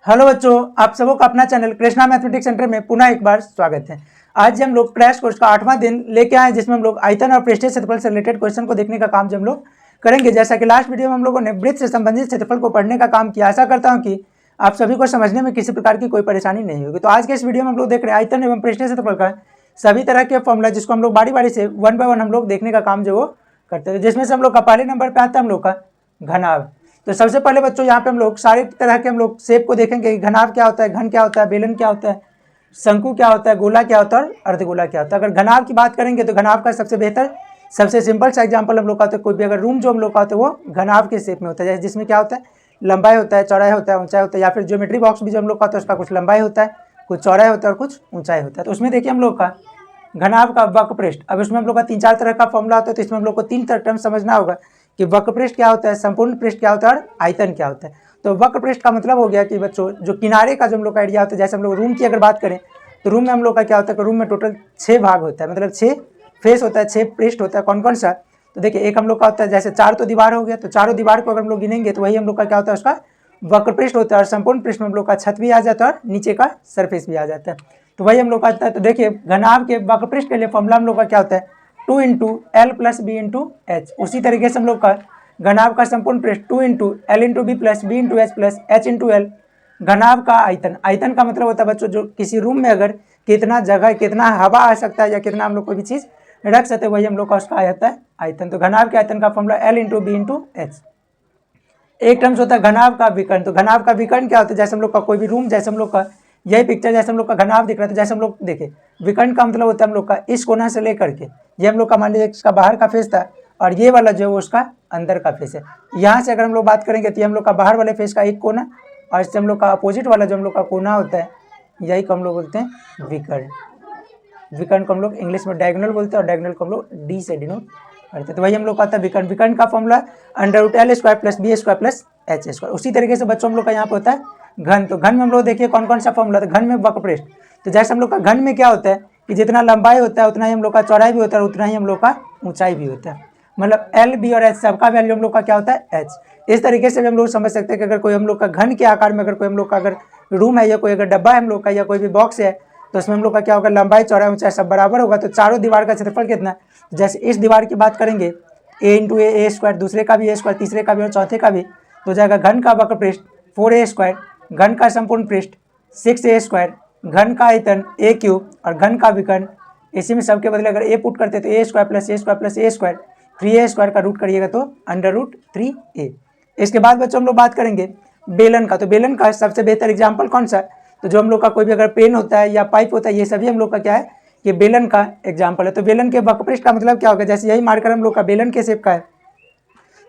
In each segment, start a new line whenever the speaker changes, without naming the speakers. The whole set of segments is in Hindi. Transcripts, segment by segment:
हेलो बच्चों, आप सबों का अपना चैनल कृष्णा मैथमेटिक्स सेंटर में पुनः एक बार स्वागत है। आज हम लोग क्रैश कोर्स का 8वां दिन लेके आए, जिसमें हम लोग आयतन और पृष्ठीय क्षेत्रफल से रिलेटेड क्वेश्चन को देखने का काम हम लोग करेंगे। जैसा कि लास्ट वीडियो में हम लोगों ने वृत्त से संबंधित क्षेत्रफल को पढ़ने का काम किया। आशा करता हूँ कि आप सभी को समझने में किसी प्रकार की कोई परेशानी नहीं होगी। तो आज के इस वीडियो में हम लोग देख रहे हैं आयतन एवं पृष्ठीय क्षेत्रफल का सभी तरह के फॉर्मूला, जिसको हम लोग बारी बारी से 1 बाय 1 हम लोग देखने का काम जो वो करते हैं। जिसमें से हम लोग का पहले नंबर पे आता है हम लोग का घनाभ। तो सबसे पहले बच्चों यहाँ पे हम लोग सारे तरह के हम लोग शेप को देखेंगे कि घनाभ क्या होता है, घन क्या होता है, बेलन क्या होता है, शंकु क्या होता है, गोला क्या होता है और अर्धगोला क्या होता है। अगर घनाभ की बात करेंगे तो घनाभ का सबसे बेहतर सबसे सिंपल सा एग्जांपल हम लोग का होता है कोई भी अगर रूम जो हम लोग का होता है वो घनाभ के शेप में होता है, जैसे जिसमें क्या होता है लंबाई होता है, चौड़ाई होता है, ऊंचाई होता है, या फिर ज्योमेट्री बॉक्स भी जो हम लोग का होता है उसका कुछ लंबाई होता है, कुछ चौड़ाई होता है और कुछ ऊंचाई होता है। तो उसमें देखिए हम लोग का घनाभ का वक्रपृष्ठ, अब इसमें हम लोग का 3-4 तरह का फॉर्मूला होता है। तो इसमें हम लोग को 3 टर्म समझना होगा कि वक्रपृष्ठ क्या होता है, संपूर्ण पृष्ठ क्या होता है और आयतन क्या होता है। तो वक्रपृष्ठ का मतलब हो गया कि बच्चों जो किनारे का जो हम लोग का एरिया होता है, जैसे हम लोग रूम की अगर बात करें तो रूम में हम लोग का क्या होता है, रूम में टोटल 6 भाग होता है, मतलब 6 फेस होता है, 6 पृष्ठ होता है। कौन कौन सा? तो देखिए एक हम लोग का होता है जैसे 4 तो दीवार हो गया, तो चारों दीवार को अगर हम लोग गिनेंगे तो वही हम लोग का क्या होता है उसका वक्रपृष्ठ होता है। और संपूर्ण पृष्ठ में हम लोग का छत भी आ जाता है और नीचे का सरफेस भी आ जाता है, तो वही हम लोग का आता है। तो देखिए घनाभ के वक्रपृष्ठ के लिए फॉर्मूला हम लोग का क्या होता है 2 into L plus B into H. उसी तरीके से हम लोग का घनाभ का संपूर्ण पृष्ठ 2 into L into B plus B into H plus H into L. घनाभ का आयतन, आयतन का मतलब होता है बच्चों जो किसी रूम में अगर कितना जगह कितना हवा आ सकता है या कितना हम लोग कोई भी चीज़ रख सकते हैं, वही हम लोग का उसका आता है आयतन। तो घनाभ के आयतन का formula L into B into H. एक टर्म्स होता है घनाभ का विकर्ण। तो घनाभ का विकर्ण क्या होता है, जैसे हम लोग का कोई भी रूम, जैसे हम लोग का यही पिक्चर जैसे हम लोग का घनाभ दिख रहा है, तो जैसे हम लोग देखें विकर्ण का मतलब होता है हम लोग का इस कोना से लेकर के ये हम लोग का मान लीजिए इसका बाहर का फेस था और ये वाला जो है उसका अंदर का फेस है। यहाँ से अगर हम लोग बात करेंगे तो ये हम लोग का बाहर वाले फेस का एक कोना और इससे हम लोग का अपोजिट वाला जो हम लोग का कोना होता है यही को हम लोग बोलते हैं विकर्ण। विकर्ण को हम लोग इंग्लिश में डायगोनल बोलते हैं और डायगोनल को हम लोग डी से डिनोट करते हैं। तो वही हम लोग का आता है विकर्ण। विकर्ण का formula √L² plus B² plus H²। उसी तरीके से बच्चों हम लोग का यहाँ पे होता है घन। तो घन में हम लोग देखिए कौन कौन सा फॉर्मूला था। घन में वक्रपृष्ठ, तो जैसे हम लोग का घन में क्या होता है कि जितना लंबाई होता है उतना ही हम लोग का चौड़ाई भी होता है और उतना ही हम लोग का ऊंचाई भी होता है, मतलब L, B और H सबका वैल्यू हम लोग का क्या होता है H। इस तरीके से भी हम लोग समझ सकते हैं कि अगर कोई हम लोग का घन के आकार में अगर कोई हम लोग का अगर रूम है या कोई अगर डब्बा है हम लोग का या कोई भी बॉक्स है, तो उसमें हम लोग का क्या होगा लंबाई चौड़ाई ऊंचाई सब बराबर होगा। तो चारों दीवार का क्षेत्रफल कितना, जैसे इस दीवार की बात करेंगे a इंटू A² दूसरे का भी A², तीसरे का भी और चौथे का भी, तो जाएगा घन का वक्रपृष्ठ 4A², घन का संपूर्ण पृष्ठ 6A², घन का आयतन A³ और घन का विकर्ण। इसी में सबके बदले अगर a पुट करते तो A² plus A² plus A², 3A² का रूट करिएगा तो √3a। इसके बाद बच्चों हम लोग बात करेंगे बेलन का। तो बेलन का सबसे बेहतर एग्जाम्पल कौन सा, तो जो हम लोग का कोई भी अगर पेन होता है या पाइप होता है, ये सभी हम लोग का क्या है कि बेलन का एग्जाम्पल है। तो बेलन के वक्रपृष्ठ का मतलब क्या होगा, जैसे यही मार्कर हम लोग का बेलन के शेप का है,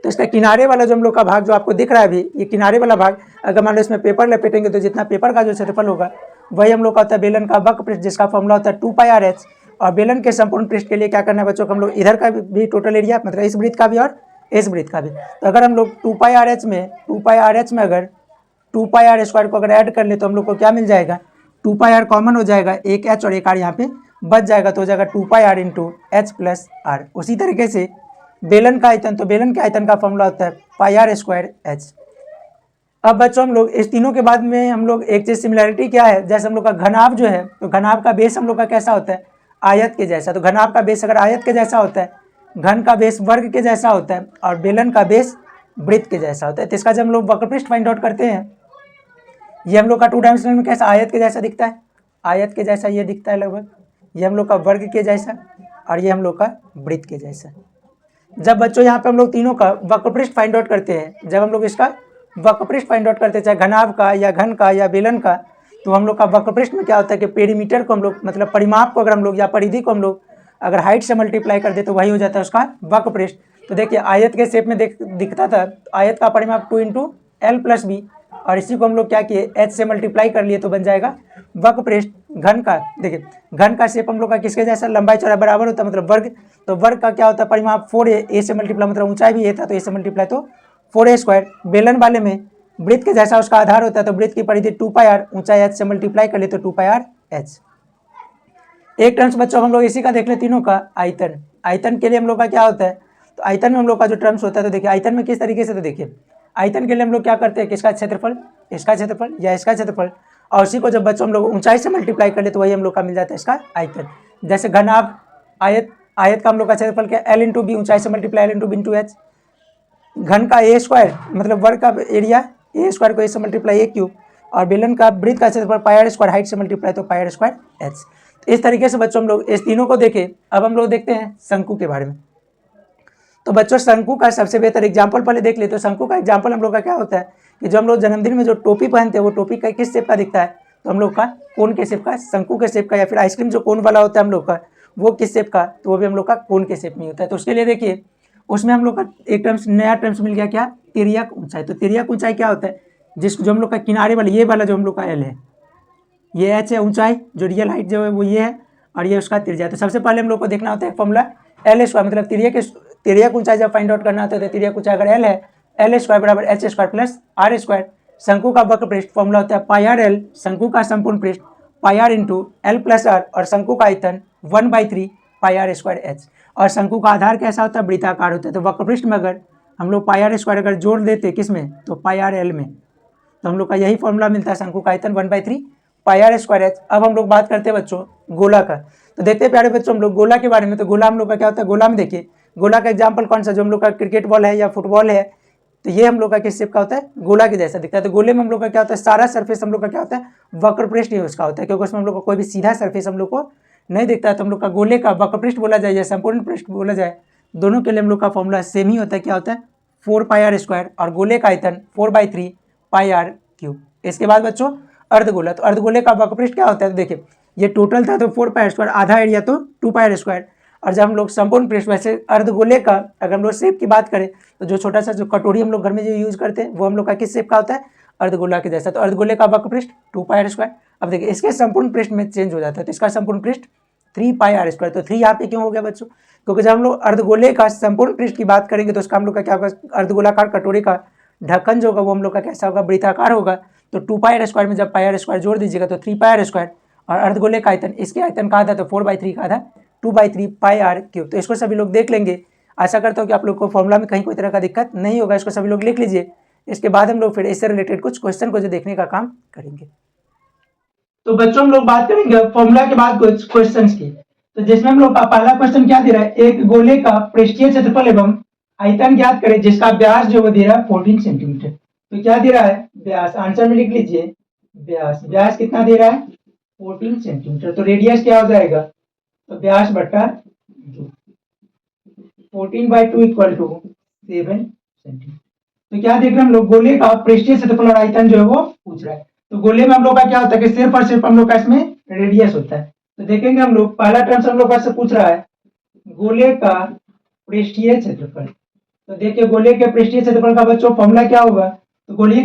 तो इसका किनारे वाला जो हम लोग का भाग जो आपको दिख रहा है अभी, ये किनारे वाला भाग अगर मान लो इसमें पेपर लपेटेंगे तो जितना पेपर का जो क्षेत्रफल होगा वही हम लोग का होता है बेलन का वक्रपृष्ठ, जिसका फॉर्मूला होता है 2πRh। और बेलन के संपूर्ण पृष्ठ के लिए क्या करना है बच्चों को, हम लोग इधर का भी टोटल एरिया मतलब इस वृत्त का भी और इस वृत्त का भी। तो अगर हम लोग 2πRh में अगर 2πr² को अगर ऐड कर ले तो हम लोग को क्या मिल जाएगा, 2πr कॉमन हो जाएगा, एक h और एक r यहाँ पे बच जाएगा, तो हो जाएगा 2πr into H plus are. उसी तरीके से बेलन का आयतन, तो बेलन के आयतन का फॉर्मूला होता है πr²h। अब बच्चों हम लोग इस तीनों के बाद में हम लोग एक चीज़ सिमिलैरिटी क्या है, जैसे हम लोग का घनाभ जो है, तो घनाभ का बेस हम लोग का कैसा होता है आयत के जैसा। तो घनाभ का बेस अगर आयत के जैसा होता है, घन का बेस वर्ग के जैसा होता है और बेलन का बेस वृत्त के जैसा होता है। तो इसका जब हम लोग वक्रपृष्ठ फाइंड आउट करते हैं, ये हम लोग का 2 डायमेंशनल में कैसा आयत के जैसा दिखता है, आयत के जैसा ये दिखता है लगभग, ये हम लोग का वर्ग के जैसा और ये हम लोग का वृत्त के जैसा। जब बच्चों यहाँ पे हम लोग तीनों का वक्रपृष्ठ फाइंड आउट करते हैं, जब हम लोग इसका वक्रपृष्ठ फाइंड आउट करते हैं, चाहे घनाभ का या घन का या बेलन का, तो हम लोग का वक्रपृष्ठ में क्या होता है कि पेरीमीटर को हम लोग मतलब परिमाप को अगर हम लोग या परिधि को हम लोग अगर हाइट से मल्टीप्लाई कर दे तो वही हो जाता है उसका वक्रपृष्ठ। तो देखिए आयत के शेप में दिखता था, तो आयत का परिमाप 2 इंटू एल प्लस बी और इसी को हम लोग क्या किए h से मल्टीप्लाई कर लिए तो बन जाएगा वक्रपृष्ठ। घन का देखिए घन का शेप हम लोग का किसके जैसा, लंबाई चौड़ाई बराबर होता है मतलब वर्ग, तो वर्ग का क्या होता है परिमाप 4a, a से मल्टीप्लाई मतलब ऊंचाई भी a था तो a से मल्टीप्लाई तो 4a²। बेलन वाले में वृत्त के जैसा उसका आधार होता है, तो वृत्त की परिधि 2πr, ऊंचाई h से मल्टीप्लाई कर ले तो 2πrh। एक टर्म्स बच्चों हम लोग इसी का देख ले तीनों का आयतन। आयतन के लिए हम लोग का क्या होता है, तो आयतन में हम लोग का जो टर्म्स होता है, तो देखिए आयतन में किस तरीके से, तो देखिए आयतन के लिए हम लोग क्या करते हैं, किसका क्षेत्रफल, इसका क्षेत्रफल या इसका क्षेत्रफल, और उसी को जब बच्चों हम लोग ऊंचाई से मल्टीप्लाई कर ले तो वही हम लोग का मिल जाता है इसका आयतन। जैसे घनाभ आयत, आयत का हम लोग का क्षेत्रफल क्या, एल इंटू बी, ऊंचाई से multiply L into B into H. घन का ए स्क्वायर मतलब वर्ग का एरिया, ए स्क्वायर को ए से मल्टीप्लाई ए क्यूब, और बेलन का वृत्त का क्षेत्रफल पाई आर स्क्वायर, हाइट से मल्टीप्लाई तो पाई आर स्क्वायर एच। तो इस तरीके से बच्चों हम लोग इस तीनों को देखे। अब हम लोग देखते हैं शंकु के बारे में। तो बच्चों शंकु का सबसे बेहतर एग्जाम्पल पहले देख ले। तो शंकु का एग्जाम्पल हम लोग का क्या होता है कि जो हम लोग जन्मदिन में जो टोपी पहनते हैं वो टोपी का किस शेप का दिखता है, तो हम लोग का कोन के शेप का, शंकु के शेप का, या फिर आइसक्रीम जो कोन वाला होता है हम लोग का वो किस शेप का, तो वो भी हम लोग का कोन के शेप में होता है। तो उसके लिए देखिए उसमें हम लोग का एक टर्म्स, नया टर्म्स मिल गया क्या, तिर्यक ऊंचाई। तो तिर्यक ऊंचाई क्या होता है, जिस जो हम लोग का किनारे वाला, ये वाला जो हम लोग का एल है, ये एच है ऊंचाई, जो रियल हाइट जो है वो ये है, और ये उसका त्रिज्या। तो सबसे पहले हम लोग को देखना होता है फॉर्मूला एल स्क्वायर, मतलब तिर्यक ऊंचाई जब फाइंड आउट करना होता है तो तिर्यक ऊंचाई अगर एल है, एल स्क्वायर बराबर H square plus R square. शंकु का वक्र पृष्ठ फॉर्मूला होता है पाई आर एल, शंकु का संपूर्ण पृष्ठ pi r into L plus r, और शंकु का आयतन 1/3 पाई आर स्क्वायर एच। और शंकु का आधार कैसा होता है, वृत्ताकार होता है। तो वक्र पृष्ठ में अगर हम लोग पाई आर स्क्वायर अगर जोड़ देते किस में, तो पाई आर एल में, तो हम लोग का यही फॉर्मूला मिलता है, शंकु का आयतन 1/3 पाई आर स्क्वायर एच। अब हम लोग बात करते हैं बच्चों गोला का। तो देखते हैं प्यारे बच्चों हम लोग गोला के बारे में। तो गोला हम लोग का क्या होता है, गोला में देखिए गोला का एग्जाम्पल कौन सा, जो हम लोग का क्रिकेट बॉल है या फुटबॉल है, तो ये हम लोग का किस शेप का होता है, गोला के जैसा दिखता है। तो गोले में हम लोग का क्या होता है, सारा सरफेस हम लोग का क्या होता है, वक्र पृष्ठ ही उसका होता है, क्योंकि उसमें हम लोग को कोई भी सीधा सरफेस हम लोग को नहीं दिखता है। तो हम लोग का गोले का वक्र पृष्ठ बोला जाए या संपूर्ण पृष्ठ बोला जाए, दोनों के लिए हम लोग का फॉर्मूला सेम ही होता है, क्या होता है 4 पाई आर स्क्वायर, और गोले का आयतन 4/3 पाई आर क्यूब। इसके बाद बच्चों अर्धगोला। तो अर्धगोले का वक्र पृष्ठ क्या होता है, तो देखिए ये टोटल था तो 4 पाई आर स्क्वायर, आधा एरिया तो 2 पाई आर स्क्वायर। और जब हम लोग संपूर्ण पृष्ठ, वैसे अर्धगोले का अगर हम लोग शेप की बात करें तो जो छोटा सा जो कटोरी हम लोग घर में जो यूज करते हैं वो हम लोग का किस शेप का होता है, अर्धगोला के जैसा। तो अर्धगोले का वक्र पृष्ठ 2 पाई आर स्क्वायर। अब देखिए इसके संपूर्ण पृष्ठ में चेंज हो जाता है, तो इसका संपूर्ण पृष्ठ 3 पाई आर स्क्वायर। तो 3 यहाँ पे क्यों हो गया बच्चों, क्योंकि जब हम लोग अर्धगोले का संपूर्ण पृष्ठ की बात करेंगे तो उसका हम लोग का क्या होगा, अर्धगोलाकार कटोरी का ढक्कन जो होगा वो हम लोग का कैसा होगा, वृत्ताकार होगा। तो 2 पाई आर स्क्वायर में जब पाई आर स्क्वायर जोड़ दीजिएगा तो 3 पाई आर स्क्वायर, और अर्धगोले का आयतन, इसके आयतन का आधा तो 4/3 का आधा 2/3 पाई आर क्यूब। तो इसको सभी लोग देख लेंगे। आशा करता हूँ कि आप लोग को फॉर्मूला में कहीं कोई तरह का दिक्कत नहीं होगा, इसको सभी लोग लिख लीजिए। इसके बाद हम लोग फिर इससे रिलेटेड कुछ क्वेश्चन को जो देखने का काम करेंगे। तो बच्चों हम लोग बात करेंगे फॉर्मूला के बाद कुछ क्वेश्चंस की। तो जिसमें हम लोग का पहला क्वेश्चन क्या दे रहा है, एक गोले का पृष्ठीय क्षेत्रफल एवं आयतन ज्ञात करें जिसका व्यास जो वो दे रहा है 14 सेंटीमीटर। तो क्या दे रहा है, व्यास, आंसर में लिख लीजिए व्यास। व्यास कितना दे रहा है, 14 सेंटीमीटर। तो रेडियस क्या हो जाएगा, तो व्यास बट्टा 14/2 इक्वल टू 7 सेंटीमीटर। तो क्या देख रहे हैं हम लोग, गोले का पृष्ठीय क्षेत्रफल और आयतन जो है वो पूछ रहा है। तो गोले में हम लोग का क्या होता है कि सिर्फ और सिर्फ हम लोग का इसमें रेडियस होता है। तो देखेंगे हम लोग पहला टर्म से हम लोग से पूछ रहा है गोले का पृष्ठीय क्षेत्रफल। तो देखिए गोले के पृष्ठीय क्षेत्रफल का बच्चों फॉर्मूला क्या होगा, तो गोले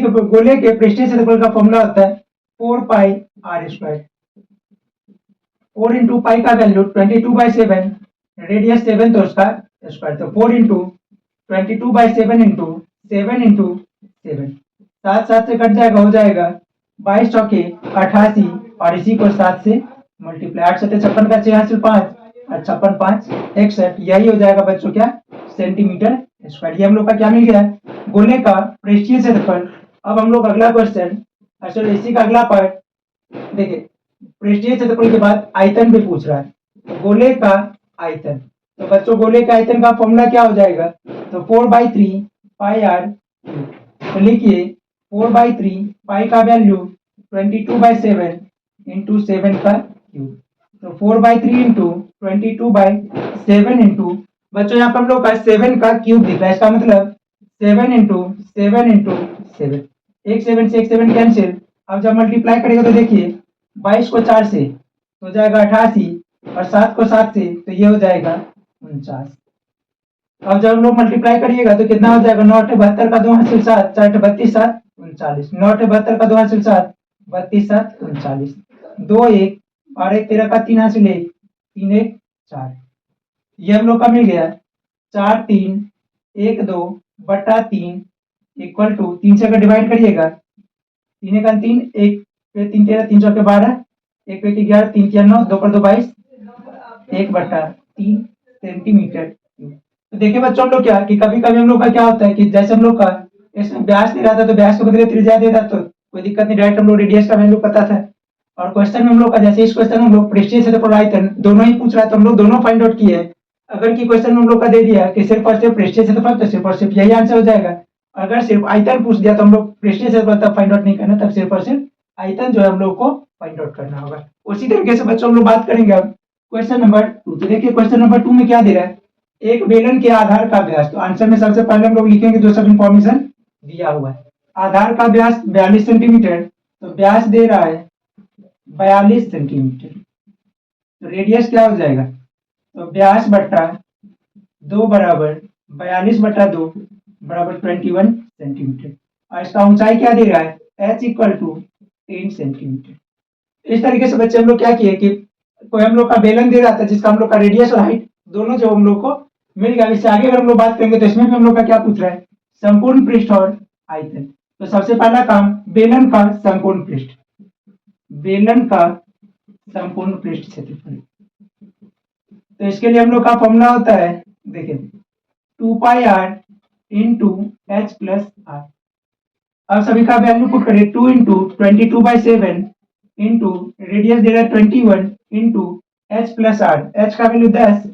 के पृष्ठीय क्षेत्रफल का फॉर्मूला होता है 4 पाई आर स्क्वायर। 4 इंटू पाई का वैल्यू 22/7, रेडियस 7 तो उसका स्क्वायर, तो 4 इंटू 22/7 इंटू 7 इंटू 7, 7 से कट जाएगा, हो जाएगा 22 चौके 88, और इसी को 7 से मल्टीप्लाई, 8 7 56 का 6 हासिल 5 और 56 5 61, यही हो जाएगा बच्चों क्या, सेंटीमीटर स्क्वायर। ये हम लोग का क्या मिल गया, गोले का पृष्ठीय क्षेत्रफल। अब हम लोग अगला क्वेश्चन, अच्छा इसी का अगला पार्ट देखिए, पृष्ठीय क्षेत्रफल के बाद आयतन भी पूछ रहा है, तो गोले का आयतन। तो बच्चों गोले के आयतन का फॉर्मूला क्या हो जाएगा, तो 4/3 पाई आर। तो लिखिए 4/3 पाई का वैल्यू 22/7 इंटू 7 का क्यूब। तो 4/3 इंटू 22/7 इंटू, बच्चों यहाँ पर हम लोग का 7 का क्यूब दिख रहा है, इसका मतलब 7 इंटू 7 इंटू 7, एक 7 से एक 7 कैंसिल। अब जब मल्टीप्लाई करेगा तो देखिए 22 को 4 से हो जाएगा 88, और 7 को 7 से तो ये हो जाएगा 49। अब जब हम लोग मल्टीप्लाई करिएगा तो कितना हो जाएगा, 9 8 72 का 2 हासिल 7, 4 8 32 7 39, 9 8 72 का 2 हासिल 7, 32 7 39, 2 1 और 1 13 का 3 हासिल 1, 3 1 4, ये हम लोग का मिल गया 4 3 1 2 बटा 3 इक्वल टू 3 से अगर डिवाइड करिएगा 3 1 3 1 पे 3 13 3 चौके 12, 1 पे 11 3 3 9 2 पर 2 22, 1/3 सेंटीमीटर। तो देखिए बच्चों हम लोग क्या कि कभी कभी हम लोग का क्या होता है कि जैसे हम लोग का इसमें व्यास दे रहा था तो व्यास के बदले त्रिज्या दे रहा तो कोई दिक्कत नहीं, डायरेक्ट हम लोग रेडियस का वैल्यू पता था। और क्वेश्चन में हम लोग का जैसे इस क्वेश्चन में हम लोग पृष्ठीय क्षेत्रफल आयतन दोनों ही पूछ रहा है तो हम लोग दोनों फाइंड आउट किए। अगर की क्वेश्चन में हम लोग का दे दिया कि सिर्फ और सिर्फ पृष्ठीय क्षेत्रफल तो सिर्फ और सिर्फ यही आंसर हो जाएगा। अगर सिर्फ आयतन पूछ दिया तो हम लोग पृष्ठीय क्षेत्रफल तब फाइंड आउट नहीं करना, तब सिर्फ और सिर्फ आयतन जो है हम लोग को फाइंड आउट करना होगा। उसी तरीके से बच्चों हम लोग बात करेंगे अब क्वेश्चन नंबर 2। तो देखिए क्वेश्चन नंबर 2 में क्या दे रहा है, एक बेलन के आधार का व्यास। तो आंसर में सबसे पहले हम लोग लिखेंगे जो सब इंफॉर्मेशन दिया हुआ है। आधार का व्यास 42 सेंटीमीटर, तो व्यास दे रहा है 42 सेंटीमीटर। तो रेडियस क्या हो जाएगा, तो व्यास बट्टा 2 बराबर 42 बट्टा 2 बराबर 21 सेंटीमीटर। और इसका ऊंचाई क्या दे रहा है, h इक्वल टू 10 सेंटीमीटर। इस तरीके से बच्चे हम लोग क्या किए कि कोई हम लोग का बेलन दे रहा था जिसका हम लोग का रेडियस और हाइट दोनों जो हम लोग को मिल गया। इससे आगे अगर हम लोग बात करेंगे तो इसमें भी हम लोग का क्या पूछ रहा है, संपूर्ण पृष्ठ और आयतन। तो सबसे पहला काम बेलन का संपूर्ण पृष्ठ, बेलन का संपूर्ण पृष्ठ क्षेत्रफल। तो इसके लिए हम लोग का फॉर्मूला होता है, देखिए 2 pi r into H plus r. अब सभी का वैल्यू पुट करें, 2 इंटू 22/7 इंटू रेडियस दे रहा है 21 into H plus R. H का वैल्यू 10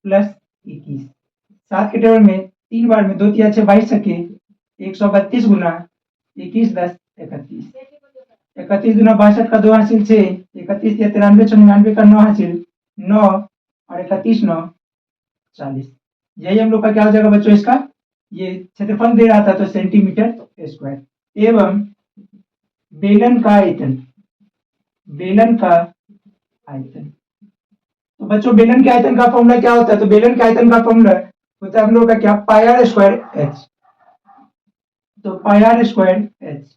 प्लस 21, 7 के टेबल में 3 बार में 2 3 6 22 सके 132 गुना 21 10 31, 31 गुना 62 का 2 हासिल 6, 31 या 93 99 का 9 हासिल 9 और 31 9 40। यही हम लोग का क्या हो जाएगा बच्चों, इसका ये क्षेत्रफल दे रहा था तो सेंटीमीटर स्क्वायर। एवं बेलन का आयतन, बेलन का आयतन। तो बच्चों बेलन के आयतन का फॉर्मूला क्या होता है, तो बेलन के आयतन का फॉर्मूला होता है हम लोग का क्या, पाई आर स्क्वायर एच। तो pi are square H,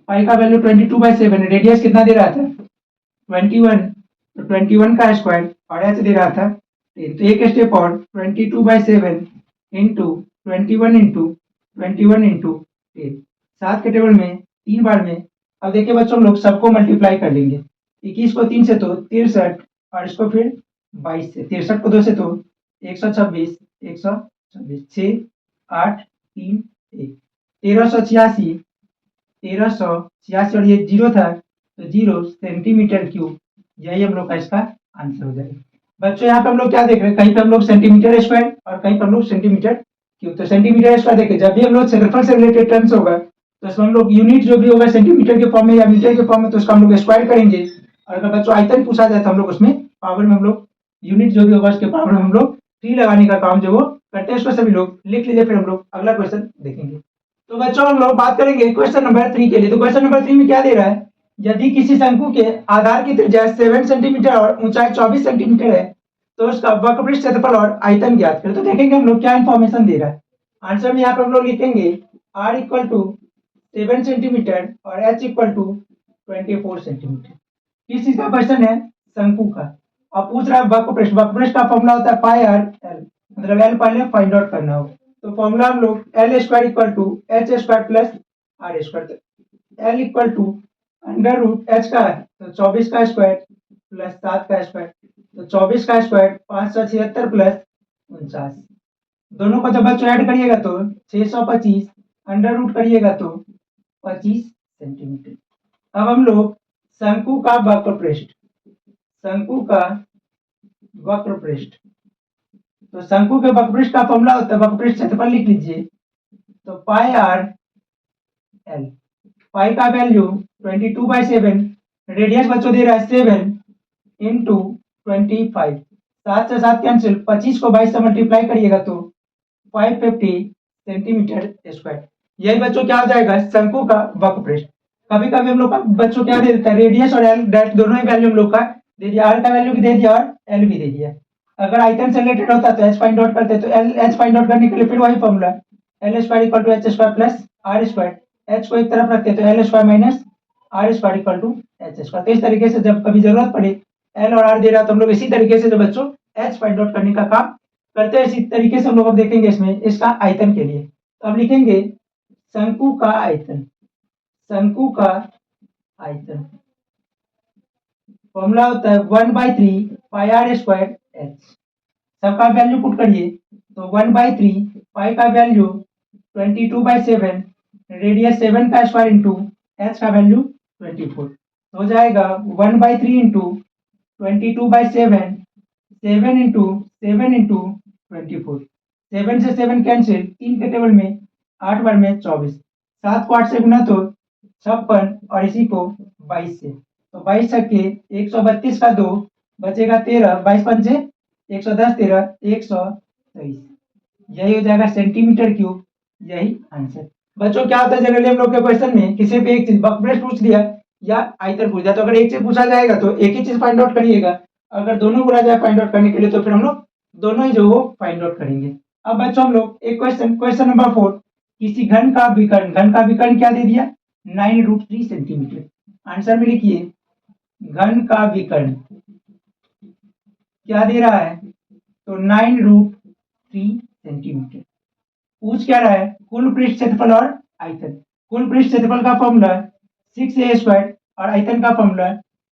pi का वैल्यू 22/7, रेडियस कितना दे रहा था 21, तो 21 का स्क्वायर और एच दे रहा था 10। तो एक स्टेप और 22/7 इंटू 21 इंटू 21 इंटू 10, 7 के टेबल में 3 बार में। अब देखिए बच्चों हम लोग सबको मल्टीप्लाई कर लेंगे, 21 को 3 से तो 63 और इसको फिर 22 से, 63 को 2 से तो 126 126 6 8 3 1 1386, 1386 और ये 0 था तो 0 सेंटीमीटर क्यूब। यही हम लोग का इसका आंसर हो जाएगा। बच्चों यहाँ पे हम लोग क्या देख रहे हैं, कहीं पे हम लोग सेंटीमीटर स्क्वायर और कहीं पे हम लोग सेंटीमीटर क्यूब। तो सेंटीमीटर स्क्वायर देखिए जब भी हम लोग क्षेत्रफल से रिलेटेड टर्म्स होगा तो इसमें हम लोग यूनिट जो भी होगा सेंटीमीटर के फॉर्म में या मीटर के फॉर्म में तो उसका हम लोग स्क्वायर करेंगे। और अगर बच्चों आयतन पूछा जाए तो हम लोग उसमें पावर में हम लोग यूनिट जो भी होगा उसके पावर में हम लोग 3 लगाने का काम जो वो करते हैं। उसको सभी लोग लिख लीजिए, फिर हम लोग अगला क्वेश्चन देखेंगे। तो बच्चों हम लोग बात करेंगे क्वेश्चन नंबर 3 के लिए। तो क्वेश्चन नंबर 3 में क्या दे रहा है, यदि किसी शंकु के आधार की त्रिज्या 7 सेंटीमीटर और ऊंचाई 24 सेंटीमीटर है तो उसका वक्रपृष्ठ क्षेत्रफल और आयतन ज्ञात करें। तो देखेंगे हम लोग क्या इंफॉर्मेशन दे रहा है। आंसर में यहाँ पर हम लोग लिखेंगे r इक्वल टू 7 सेंटीमीटर और h इक्वल टू 24 सेंटीमीटर। किस चीज का क्वेश्चन है, शंकु का। और पूछ रहा है वक्रपृष्ठ, वक्रपृष्ठ का फॉर्मूला होता है पाई आर एल, मतलब एल पहले फाइंड आउट करना होगा। तो फॉर्मूला हम लोग L square equal to H square plus R square. L equal to under root H का है तो 24 का स्क्वायर प्लस 7 का स्क्वायर, तो 24 का स्क्वायर 576 प्लस 49। दोनों को जब बच्चों ऐड करिएगा तो 625, अंडर रूट करिएगा तो 25 सेंटीमीटर। अब हम लोग शंकु का वक्रपृष्ठ, शंकु का वक्रपृष्ठ। तो शंकु के वक्रपृष्ठ का फॉर्मूला होता है, वक्रपृष्ठ क्षेत्रफल लिख लीजिए, तो पाई आर एल। पाई का वैल्यू 22/7, रेडियस बच्चों दे रहा है 7 इंटू 25, 7 से 7 कैंसिल, 25 को 22 से मल्टीप्लाई करिएगा तो 550 सेंटीमीटर स्क्वायर। यही बच्चों क्या हो जाएगा, शंकु का वक्रपृष्ठ। कभी कभी हम लोग का बच्चों क्या दे देता है, रेडियस और एल डायरेक्ट दोनों ही वैल्यू हम लोग का दे दिया, आर का वैल्यू भी दे दिया और एल भी दे दिया। अगर आयतन से रिलेटेड होता तो एच फाइंड आउट करते, तो एल एच फाइंड आउट करने के लिए फिर वही formula L square equal to H square plus R square. H को एक तरफ रखते तो L square minus R square equal to H square. तो इस तरीके से जब कभी जरूरत पड़े एल और आर दे रहा तो हम लोग इसी तरीके से जो बच्चों एच फाइंड आउट करने का काम करते हैं। इसी तरीके से हम लोग अब देखेंगे इसमें इसका आयतन के लिए। तो अब लिखेंगे शंकु का आयतन, शंकु का आयतन फॉर्मूला होता है 1/3 पाई आर स्क्वायर एच। सबका वैल्यू पुट करिए, तो 1/3 पाई का वैल्यू 22/7, रेडियस 7 का स्क्वायर इंटू एच का वैल्यू 24, तो हो जाएगा 1/3 इंटू 22/7, 7 इंटू 7 इंटू 24, 7 से 7 कैंसिल, 3 के टेबल में 8 बार में 24, 7 को 8 से गुना तो 56 और इसी को 22 से, तो 22 छक्के 132 का 2 बचेगा 13, 22 पंचे 110, 13 123, यही हो जाएगा सेंटीमीटर क्यूब, यही आंसर। बच्चों क्या होता है जनरली हम लोग के क्वेश्चन में किसी भी एक चीज बकब्रेस्ट पूछ दिया या आयतन पूछ दिया, तो अगर एक चीज पूछा जाएगा तो एक ही चीज फाइंड आउट करिएगा, अगर दोनों बोला जाए फाइंड आउट करने के लिए तो फिर हम लोग दोनों ही जो वो फाइंड आउट करेंगे। अब बच्चों हम लोग एक क्वेश्चन नंबर 4, किसी घन का विकर्ण क्या दे दिया 9√3 सेंटीमीटर। आंसर में लिखिए घन का विकर्ण क्या दे रहा है, तो 9√3 सेंटीमीटर। पूछ क्या रहा है, कुल पृष्ठ क्षेत्रफल और आयतन। कुल पृष्ठ क्षेत्रफल का फॉर्मूला 6a² और आयतन का फॉर्मूला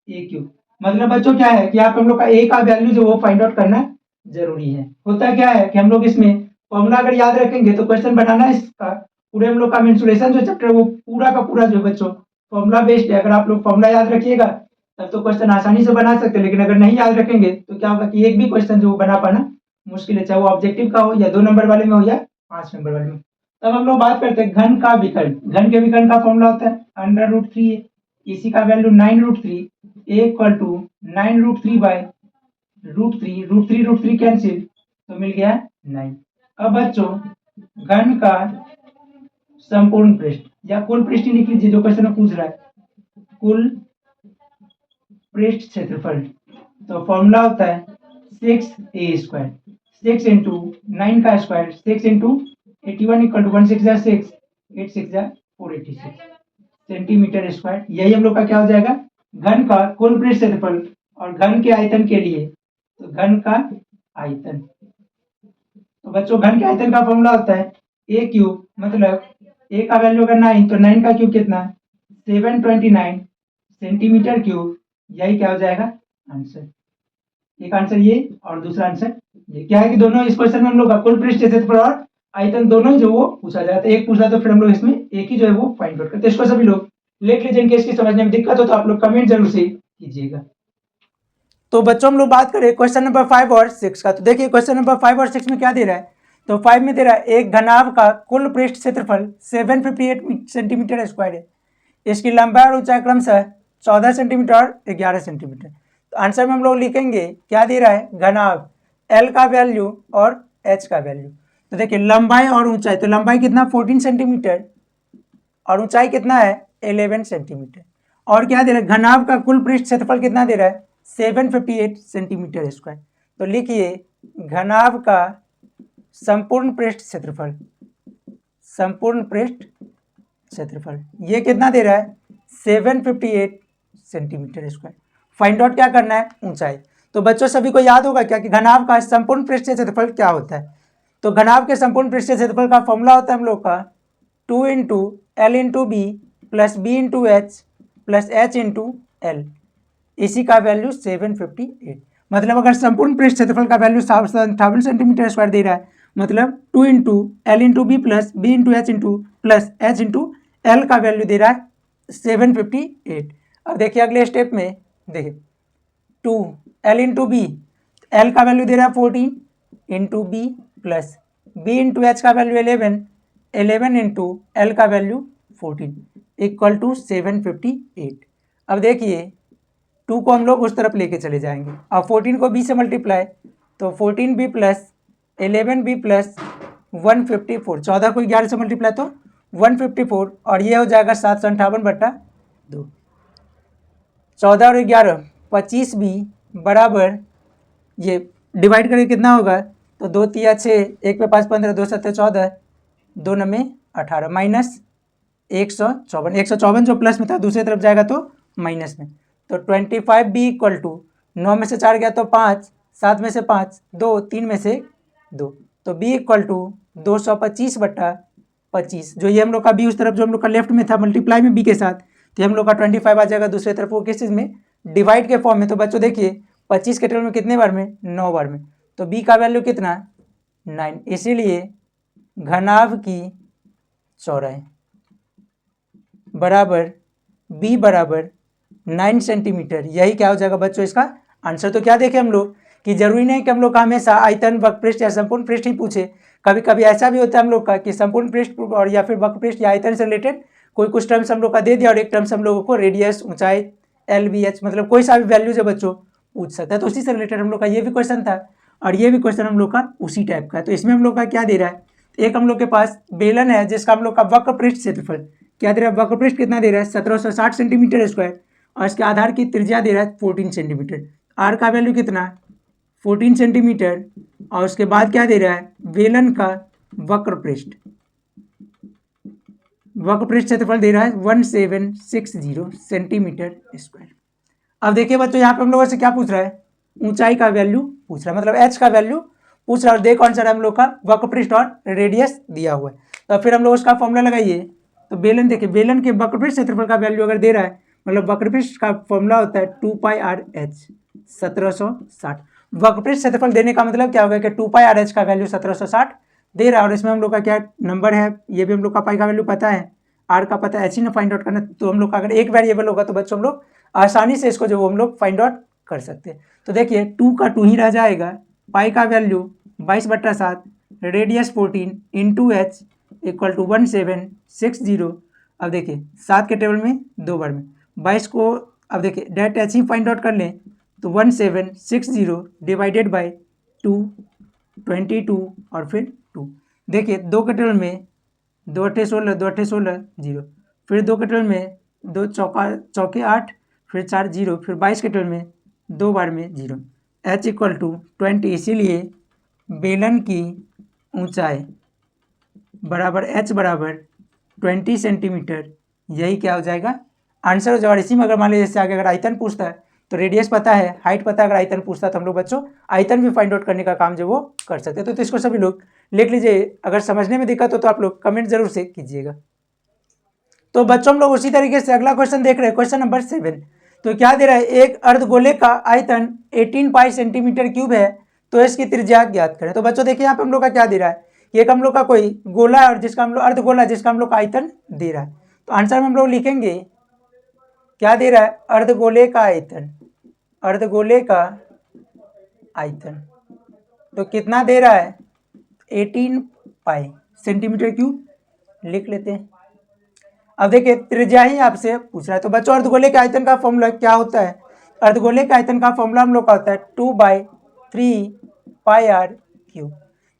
a³। मतलब बच्चों क्या है कि आप हम लोग का a का वैल्यू जो वो फाइंड आउट करना जरूरी है। होता क्या है कि हम लोग इसमें फॉर्मूला अगर याद रखेंगे तो क्वेश्चन बनाना इसका पूरे हम लोग का मेंसुरेशन जो चैप्टर वो पूरा का पूरा जो बच्चों फॉर्मूला बेस्ड है। अगर आप लोग फॉर्मूला याद रखिएगा तब तो क्वेश्चन आसानी से बना सकते हैं, लेकिन अगर नहीं याद रखेंगे तो क्या होगा कि एक भी क्वेश्चन जो बना पाना मुश्किल है, चाहे वो ऑब्जेक्टिव का हो या 2 नंबर वाले में हो या 5 नंबर वाले में। तब हम लोग बात करते हैं घन का विकर्ण। घन के विकर्ण का फॉर्मूला होता है √3, इसी का वैल्यू 9√3 = 9√3/√3, √3 कैंसिल तो मिल गया 9। अब बच्चों घन का संपूर्ण पृष्ठ या कुल पृष्ठ लिख लीजिए, जो क्वेश्चन में पूछ रहा है कुल पृष्ठ क्षेत्रफल, तो फॉर्मूला होता है 6a², 6 इंटू 9 का स्क्वायर, 6 इंटू 81 = 1 6 6, 8 6 486 सेंटीमीटर स्क्वायर। यही हम लोग का क्या हो जाएगा घन का कुल पृष्ठ क्षेत्रफल। और घन के आयतन के लिए तो घन का आयतन, तो बच्चों घन के आयतन का फॉर्मूला होता है a³, मतलब a का वैल्यू अगर 9 तो 9 का क्यूब कितना 729 सेंटीमीटर क्यूब। यही क्या हो जाएगा आंसर। एक आंसर ये और दूसरा आंसर ये। क्या है कि दोनों इस क्वेश्चन में हम लोग कुल पृष्ठ क्षेत्रफल और आयतन दोनों ही जो वो पूछा जाता है, एक पूछा तो फिर हम लोग इसमें एक ही जो है वो फाइंड आउट करते हैं। इसको सभी लोग लिख लीजिए, इनके इसकी समझने में दिक्कत हो तो आप लोग कमेंट जरूर से कीजिएगा। तो बच्चों हम लोग बात करें क्वेश्चन नंबर 5 और 6 का। तो देखिए क्वेश्चन नंबर 5 और 6 में क्या दे रहा है, तो 5 में दे रहा है एक घनाभ का कुल पृष्ठ क्षेत्रफल 758 सेंटीमीटर स्क्वायर है। इसकी लंबाई और ऊंचाई क्रमशः 14 सेंटीमीटर और 11 सेंटीमीटर। तो आंसर में हम लोग लिखेंगे क्या दे रहा है घनाभ L का वैल्यू और H का वैल्यू। तो देखिए लंबाई और ऊंचाई, तो लंबाई कितना 14 सेंटीमीटर और ऊंचाई कितना है 11 सेंटीमीटर। और क्या दे रहा है घनाभ का कुल पृष्ठ क्षेत्रफल कितना दे रहा है 758 सेंटीमीटर स्क्वायर। तो लिखिए घनाभ का संपूर्ण पृष्ठ क्षेत्रफल, संपूर्ण पृष्ठ क्षेत्रफल ये कितना दे रहा है 758 सेंटीमीटर स्क्वायर। फाइंड आउट क्या करना है ऊंचाई। तो बच्चों सभी को याद होगा क्या कि घनाभ का संपूर्ण पृष्ठीय क्षेत्रफल क्या होता है। तो घनाभ के संपूर्ण पृष्ठीय क्षेत्रफल का फॉर्मूला होता है हम लोग का 2 × L × B + B × H + H × L, इसी का वैल्यू 758। मतलब अगर संपूर्ण पृष्ठ क्षेत्रफल का वैल्यू 57 सेंटीमीटर स्क्वायर दे रहा है, मतलब 2 × L × B + B × H + H × L का वैल्यू दे रहा है 758। अब देखिए अगले स्टेप में देखिए 2 L × B, L का वैल्यू दे रहा है 14 × B + B × H का वैल्यू 11, 11 × L का वैल्यू 14 = 758। अब देखिए 2 को हम लोग उस तरफ लेके चले जाएंगे और 14 को B से मल्टीप्लाई, तो 14B + 11B + 154, 14 को 11 से मल्टीप्लाई तो 154 और ये हो जाएगा 758/2। 14 और 11 25B बराबर, ये डिवाइड करके कितना होगा तो 2 × 3 = 6, 1 पे 5 15, 2 × 7 = 14, 2 × 9 = 18 माइनस 154, 154 जो प्लस में था दूसरी तरफ जाएगा तो माइनस में। तो 25B = 9 में से 4 गया तो 5, 7 में से 5 2, 3 में से 2, तो B = 225/25। जो ये हम लोग का B उस तरफ जो हम लोग का लेफ्ट में था मल्टीप्लाई में B के साथ, तो हम लोग का 25 आ जाएगा दूसरी तरफ वो किस चीज़ में डिवाइड के फॉर्म में। तो बच्चों देखिए 25 के टेबल में कितने बार में 9 बार में, तो B का वैल्यू कितना 9। इसीलिए घनाभ की चौड़ाई बराबर बी बराबर 9 सेंटीमीटर, यही क्या हो जाएगा बच्चों इसका आंसर। तो क्या देखें हम लोग कि जरूरी नहीं कि हम लोग का हमेशा आयतन वक्रपृष्ठ या संपूर्ण पृष्ठ ही पूछे, कभी कभी ऐसा भी होता है हम लोग का कि संपूर्ण पृष्ठ और या फिर वक्रपृष्ठ या आयतन से रिलेटेड कोई कुछ टर्म्स हम लोग का दे दिया और एक टर्म्स हम लोगों को रेडियस, ऊंचाई, एल बी एच, मतलब कोई सा भी वैल्यू जो बच्चों पूछ सकता है। तो उसी से रिलेटेड हम लोग का ये भी क्वेश्चन था और ये भी क्वेश्चन हम लोग का उसी टाइप का है। तो इसमें हम लोग का क्या दे रहा है, एक हम लोग के पास बेलन है जिसका हम लोग का वक्रपृष्ठ क्षेत्रफल क्या दे रहा है, वक्रपृष्ठ कितना दे रहा है 1760 सेंटीमीटर स्क्वायर और इसके आधार की त्रिज्या दे रहा है 14 सेंटीमीटर, आर का वैल्यू कितना 14 सेंटीमीटर और उसके बाद क्या दे रहा है बेलन का वक्रपृष्ठ क्षेत्रफल दे रहा है 1760 सेंटीमीटर स्क्वायर। अब देखिए बच्चों यहाँ पे हम लोगों से क्या पूछ रहा है, ऊंचाई का वैल्यू पूछ रहा है, मतलब एच का वैल्यू पूछ रहा है और दे कौन सा हम लोग का वक्रपृष्ठ और रेडियस दिया हुआ है। तो फिर हम लोग उसका फॉर्मूला लगाइए। तो बेलन देखिए, बेलन के वक्रपृष्ठ क्षेत्रफल का वैल्यू अगर दे रहा है, मतलब वक्रपृष्ठ का फॉर्मूला होता है 2πr/h 1760। वक्रपृष्ठ क्षेत्रफल देने का मतलब क्या होगा कि 2πr/h का वैल्यू 1760 दे रहा है और इसमें हम लोग का क्या नंबर है, ये भी हम लोग का पाई का वैल्यू पता है, आर का पता है, एच ही ना फाइंड आउट करना। तो हम लोग का अगर एक वेरिएबल होगा तो बच्चों हम लोग आसानी से इसको जो हम लोग फाइंड आउट कर सकते हैं। तो देखिए 2 का 2 ही रह जाएगा, पाई का value 22/7, radius 14 into H equal to 1760। अब देखिए 7 के टेबल में 2 बार में 22 को, अब देखिए डायरेक्ट एच ही फाइंड आउट कर लें तो 1760 डिवाइडेड बाई 2 22 और फिर 2। देखिए 2 के टेबल में 2 अट्ठे 16, 2 अट्ठे 16 0, फिर 2 के टेबल में 2 चौके 8, फिर 4 0, फिर 22 के टेबल में 2 बार में 0, एच इक्वल टू 20। इसीलिए बेलन की ऊंचाई बराबर एच बराबर 20 सेंटीमीटर, यही क्या हो जाएगा आंसर हो जाएगा। और इसी में अगर मान लीजिए जैसे आगे अगर आयतन पूछता है तो रेडियस पता है, हाइट पता है, अगर आयतन पूछता है तो हम लोग बच्चों आयतन भी फाइंड आउट करने का काम जो वो कर सकते हैं। तो इसको सभी लोग लिख लीजिए, अगर समझने में दिक्कत हो तो आप लोग कमेंट जरूर से कीजिएगा। तो बच्चों हम लोग उसी तरीके से अगला क्वेश्चन देख रहे हैं, क्वेश्चन नंबर 7। तो क्या दे रहा है, एक अर्धगोले का आयतन 18 पाई सेंटीमीटर क्यूब है, तो इसकी त्रिज्या ज्ञात करें। तो बच्चों देखिए यहाँ पे हम लोग का क्या दे रहा है, एक हम लोग का कोई गोला है और जिसका हम लोग अर्धगोला जिसका हम लोग का आयतन दे रहा है। तो आंसर में हम लोग लिखेंगे क्या दे रहा है, अर्धगोले का आयतन, अर्धगोले का आयतन तो कितना दे रहा है 18 पाई सेंटीमीटर क्यूब, लिख लेते हैं। अब देखिए त्रिज्या ही आपसे पूछ रहा है। तो बच्चों अर्धगोले के आयतन का फॉर्मूला क्या होता है, अर्धगोले के आयतन का फॉर्मूला हम लोग का होता है 2/3πr³।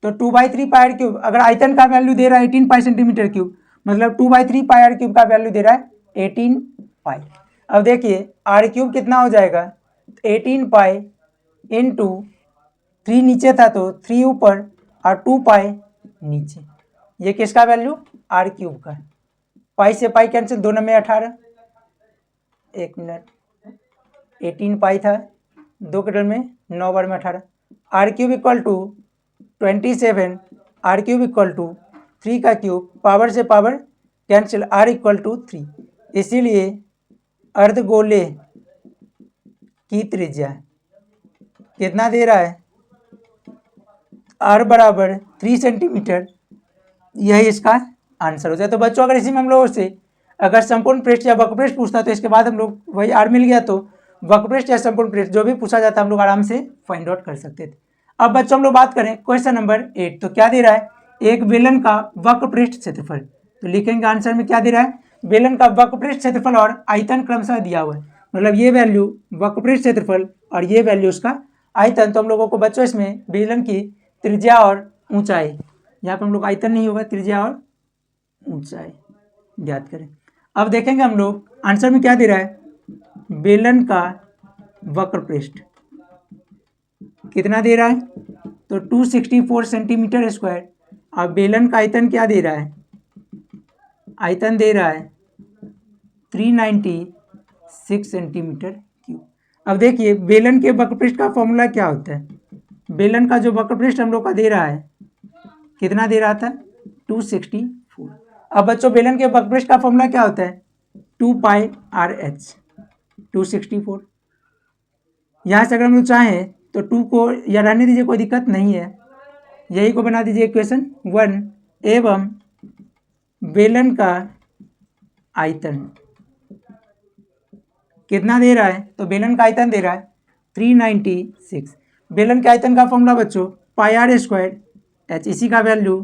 तो 2/3πr³ अगर आयतन का वैल्यू दे रहा है 18 पाई सेंटीमीटर क्यूब, मतलब 2/3πr³ का वैल्यू दे रहा है 18 पाई। अब देखिए r³ कितना हो जाएगा 18 पाई इंटू 3 नीचे था तो 3 ऊपर और 2 पाई नीचे, ये किसका वैल्यू r³ का। पाई से पाई कैंसिल, 2 9 18, 1 मिनट 18 पाई था, 2 के टेबल में 9 बार में 18, r³ equal to 27, r³ equal to 3 का क्यूब, पावर से power cancel, r equal to 3। इसीलिए अर्धगोले की त्रिज्या कितना दे रहा है, r बराबर 3 सेंटीमीटर, यही इसका आंसर हो जाए। तो बच्चों अगर इसी में हम लोगों से अगर संपूर्ण पृष्ठ या वक्रपृष्ठ पूछता तो इसके बाद हम लोग वही r मिल गया तो वक्रपृष्ठ या संपूर्ण पृष्ठ जो भी पूछा जाता हम लोग आराम से फाइंड आउट कर सकते थे। अब बच्चों हम लोग बात करें क्वेश्चन नंबर 8। तो क्या दे रहा है, एक बेलन का वक्रपृष्ठ क्षेत्रफल। तो लिखेंगे आंसर में क्या दे रहा है, बेलन का वक्रपृष्ठ क्षेत्रफल और आयतन क्रमशः दिया हुआ है, मतलब ये वैल्यू वक्रपृष्ठ क्षेत्रफल और ये वैल्यू उसका आयतन। तो हम लोगों को बच्चों इसमें बेलन की त्रिज्या और ऊंचाई, यहाँ पर हम लोग आयतन नहीं होगा, त्रिज्या और ऊंचाई ज्ञात करें। अब देखेंगे हम लोग आंसर में क्या दे रहा है, बेलन का वक्रपृष्ठ कितना दे रहा है तो 264 सेंटीमीटर स्क्वायर और बेलन का आयतन क्या दे रहा है, आयतन दे रहा है 396 सेंटीमीटर क्यूब। अब देखिए बेलन के वक्रपृष्ठ का फॉर्मूला क्या होता है, बेलन का जो वक्रपृष्ठ हम लोग का दे रहा है कितना दे रहा था 264। अब बच्चों बेलन के वक्रपृष्ठ का फॉर्मूला क्या होता है 2πr/h 264। यहाँ से अगर हम लोग चाहें तो 2 को या रहने दीजिए, कोई दिक्कत नहीं है, यही को बना दीजिए इक्वेशन 1 एवं बेलन का आयतन कितना दे रहा है, तो बेलन का आयतन दे रहा है 396। बेलन के आयतन का फॉर्मूला बच्चों पाई आर स्क्वायर एच, इसी का वैल्यू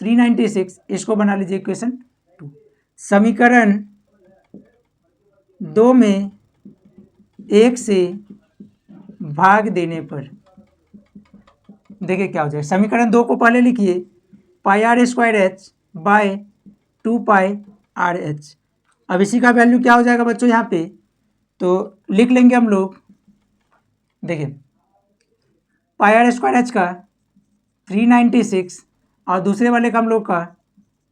396, इसको बना लीजिए इक्वेशन 2। समीकरण 2 में 1 से भाग देने पर देखिए क्या हो जाएगा। समीकरण 2 को पहले लिखिए pi are square h by 2 pi r h. अब इसी का वैल्यू क्या हो जाएगा बच्चों यहाँ पे, तो लिख लेंगे हम लोग, देखिए पाई आर स्क्वायर एच का 396 और दूसरे वाले का हम लोग का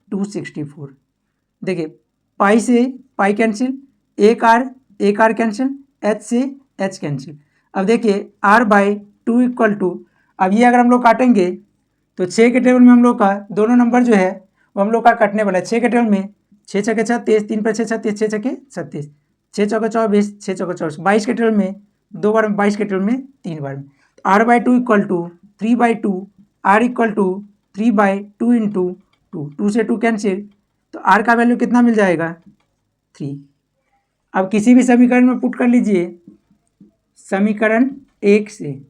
264। देखिए पाई से पाई कैंसिल, एक आर कैंसिल, एच से एच कैंसिल। अब देखिए आर बाई 2 इक्वल टू, अब ये अगर हम लोग काटेंगे तो 6 के टेबल में हम लोग का दोनों नंबर जो है वो हम लोग का कटने वाला है। 6 के टेबल में 6 छके 36, 3 पर 6 36, 6 छके 36, 6 चौके 24, 6 चौके 24, 22 के टेबल में 2 बार में, 22 के टेबल में 3 बार में। R by 2 equal to 3/2, R equal to 3/2 into 2, 2 से 2 कैंसिल, तो आर का वैल्यू कितना मिल जाएगा 3। अब किसी भी समीकरण में पुट कर लीजिए, समीकरण 1 से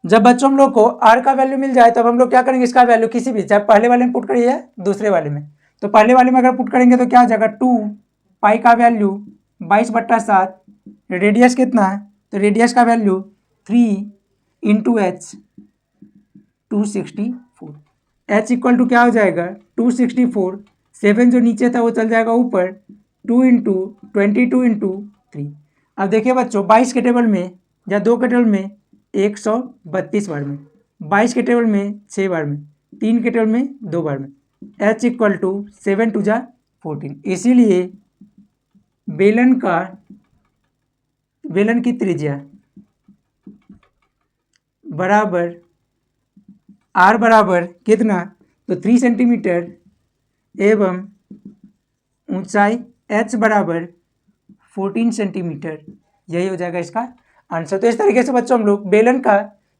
जब बच्चों हम लोग को आर का वैल्यू मिल जाए तब हम लोग क्या करेंगे, इसका वैल्यू किसी भी, चाहे पहले वाले में पुट करिए दूसरे वाले में, तो पहले वाले में अगर पुट करेंगे तो क्या हो जाएगा 2 पाई का वैल्यू 22/7, रेडियस कितना है, तो रेडियस का value 3 into H 264, H equal to क्या हो जाएगा 264, 7 जो नीचे था वो चल जाएगा ऊपर, 2 इंटू 22 इंटू 3। अब देखिए बच्चों 22 के टेबल में या 2 के टेबल में 132 बार में, 22 के टेबल में 6 बार में, 3 के टेबल में 2 बार में, h इक्वल टू 7 2 जा 14। इसीलिए बेलन की त्रिज्या बराबर r बराबर कितना, तो 3 सेंटीमीटर एवं ऊंचाई h बराबर 14 सेंटीमीटर, यही हो जाएगा इसका आंसर। तो इस तरीके से बच्चों हम लोग बेलन का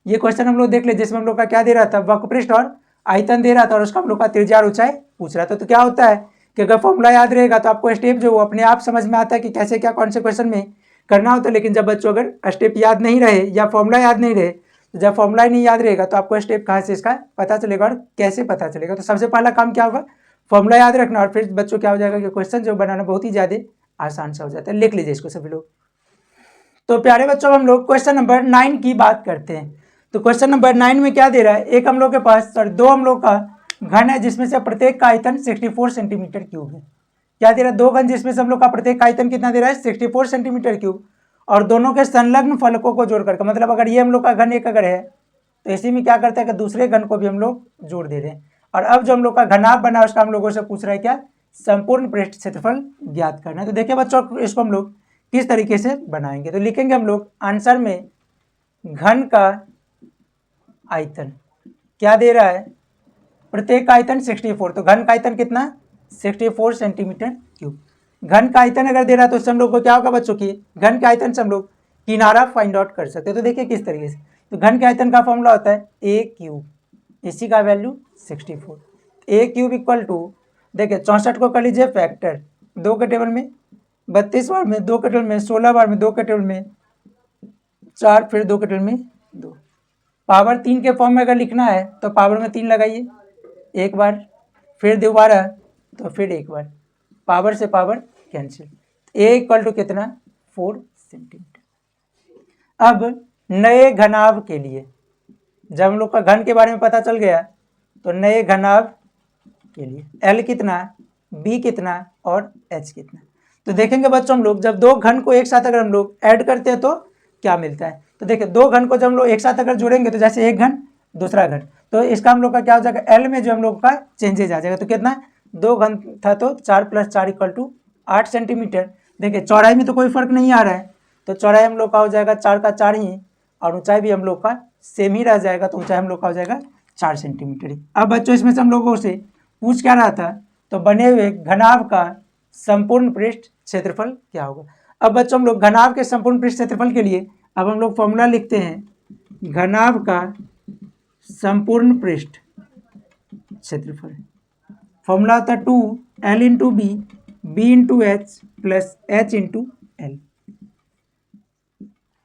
ये क्वेश्चन हम लोग देख ले, जिसमें हम लोग का क्या दे रहा था, वक्रपृष्ठ और आयतन दे रहा था और उसका हम लोग का त्रिज्या और ऊंचाई पूछ रहा था। तो क्या होता है कि अगर फॉर्मूला याद रहेगा तो आपको स्टेप जो वो अपने आप समझ में आता है कि कैसे क्या कौन से क्वेश्चन में करना होता है। लेकिन जब बच्चों अगर स्टेप याद नहीं रहे या फॉर्मूला याद नहीं रहे, तो जब फॉर्मूला ही नहीं याद रहेगा तो आपको स्टेप कहाँ से इसका पता चलेगा और कैसे पता चलेगा। तो सबसे पहला काम क्या होगा, फॉर्मूला याद रखना, और फिर बच्चों क्या हो जाएगा कि क्वेश्चन जो बनाना बहुत ही ज़्यादा आसान सा हो जाता है। लिख लीजिए इसको सभी लोग। तो प्यारे बच्चों हम लोग क्वेश्चन नंबर 9 की बात करते हैं। तो क्वेश्चन नंबर 9 में क्या दे रहा है, एक हम लोग के पास दो हम लोग का घन है जिसमें से प्रत्येक का आयतन 64 सेंटीमीटर क्यूब है। क्या दे रहा है, दो घन जिसमें से हम लोग का प्रत्येक का आयतन कितना दे रहा है 64 सेंटीमीटर क्यूब, और दोनों के संलग्न फलकों को जोड़ करके, मतलब अगर ये हम लोग का घन एक अगर है तो इसी में क्या करते हैं कि दूसरे घन को भी हम लोग जोड़ दे रहे हैं। और अब जो हम लोग का घनाभ बना उसका हम लोगों से पूछ रहा है क्या, संपूर्ण पृष्ठ क्षेत्रफल ज्ञात करना है। तो देखिए बच्चों इसको हम लोग किस तरीके से बनाएंगे, तो लिखेंगे हम लोग आंसर में घन का आयतन क्या दे रहा है, प्रत्येक का आयतन 64, तो घन का आयतन कितना 64 सेंटीमीटर क्यूब। घन का आयतन अगर दे रहा है तो इससे हम लोग को क्या होगा बच्चों की, घन के आयतन से हम लोग किनारा फाइंड आउट कर सकते हैं। तो देखिए किस तरीके से, तो घन के आयतन का फॉर्मूला होता है a क्यूब, इसी का value 64, a cube equal to, देखिए 64 को कर लीजिए फैक्टर, 2 के टेबल में 32 बार में, 2 के टेबल में 16 बार में, 2 के टेबल में 4, फिर 2 के टेबल में 2। पावर 3 के फॉर्म में अगर लिखना है तो पावर में 3 लगाइए एक बार, फिर दोबारा, तो फिर एक बार, पावर से power cancel, a equal to कितना 4 सेंटीमीटर। अब नए घनाभ के लिए, जब हम लोग का घन के बारे में पता चल गया तो नए घनाभ के लिए L कितना, B कितना और H कितना। तो देखेंगे बच्चों हम लोग जब दो घन को एक साथ अगर हम लोग ऐड करते हैं तो क्या मिलता है। तो देखिए दो घन को जब हम लोग एक साथ अगर जोड़ेंगे तो जैसे एक घन दूसरा घन, तो इसका हम लोग का क्या हो जाएगा, L में जो हम लोग का चेंजेज आ जाएगा। तो कितना, दो घन था तो 4 + 4 = 8 सेंटीमीटर। देखिए चौड़ाई में तो कोई फर्क नहीं आ रहा है, तो चौड़ाई हम लोग का हो जाएगा 4 का 4 ही, और ऊंचाई भी हम लोग का सेम ही रह जाएगा, तो ऊंचाई हम लोग का हो जाएगा 4 सेंटीमीटर ही। अब बच्चों इसमें से हम लोगों से पूछ क्या रहा था, तो बने हुए घनाभ का संपूर्ण पृष्ठ क्षेत्रफल क्या होगा। अब बच्चों हम लोग घनाभ के संपूर्ण पृष्ठ क्षेत्रफल के लिए अब हम लोग फॉर्मूला लिखते हैं, घनाभ का संपूर्ण पृष्ठ क्षेत्रफल, फॉर्मूला होता है 2L into B into H plus H into L.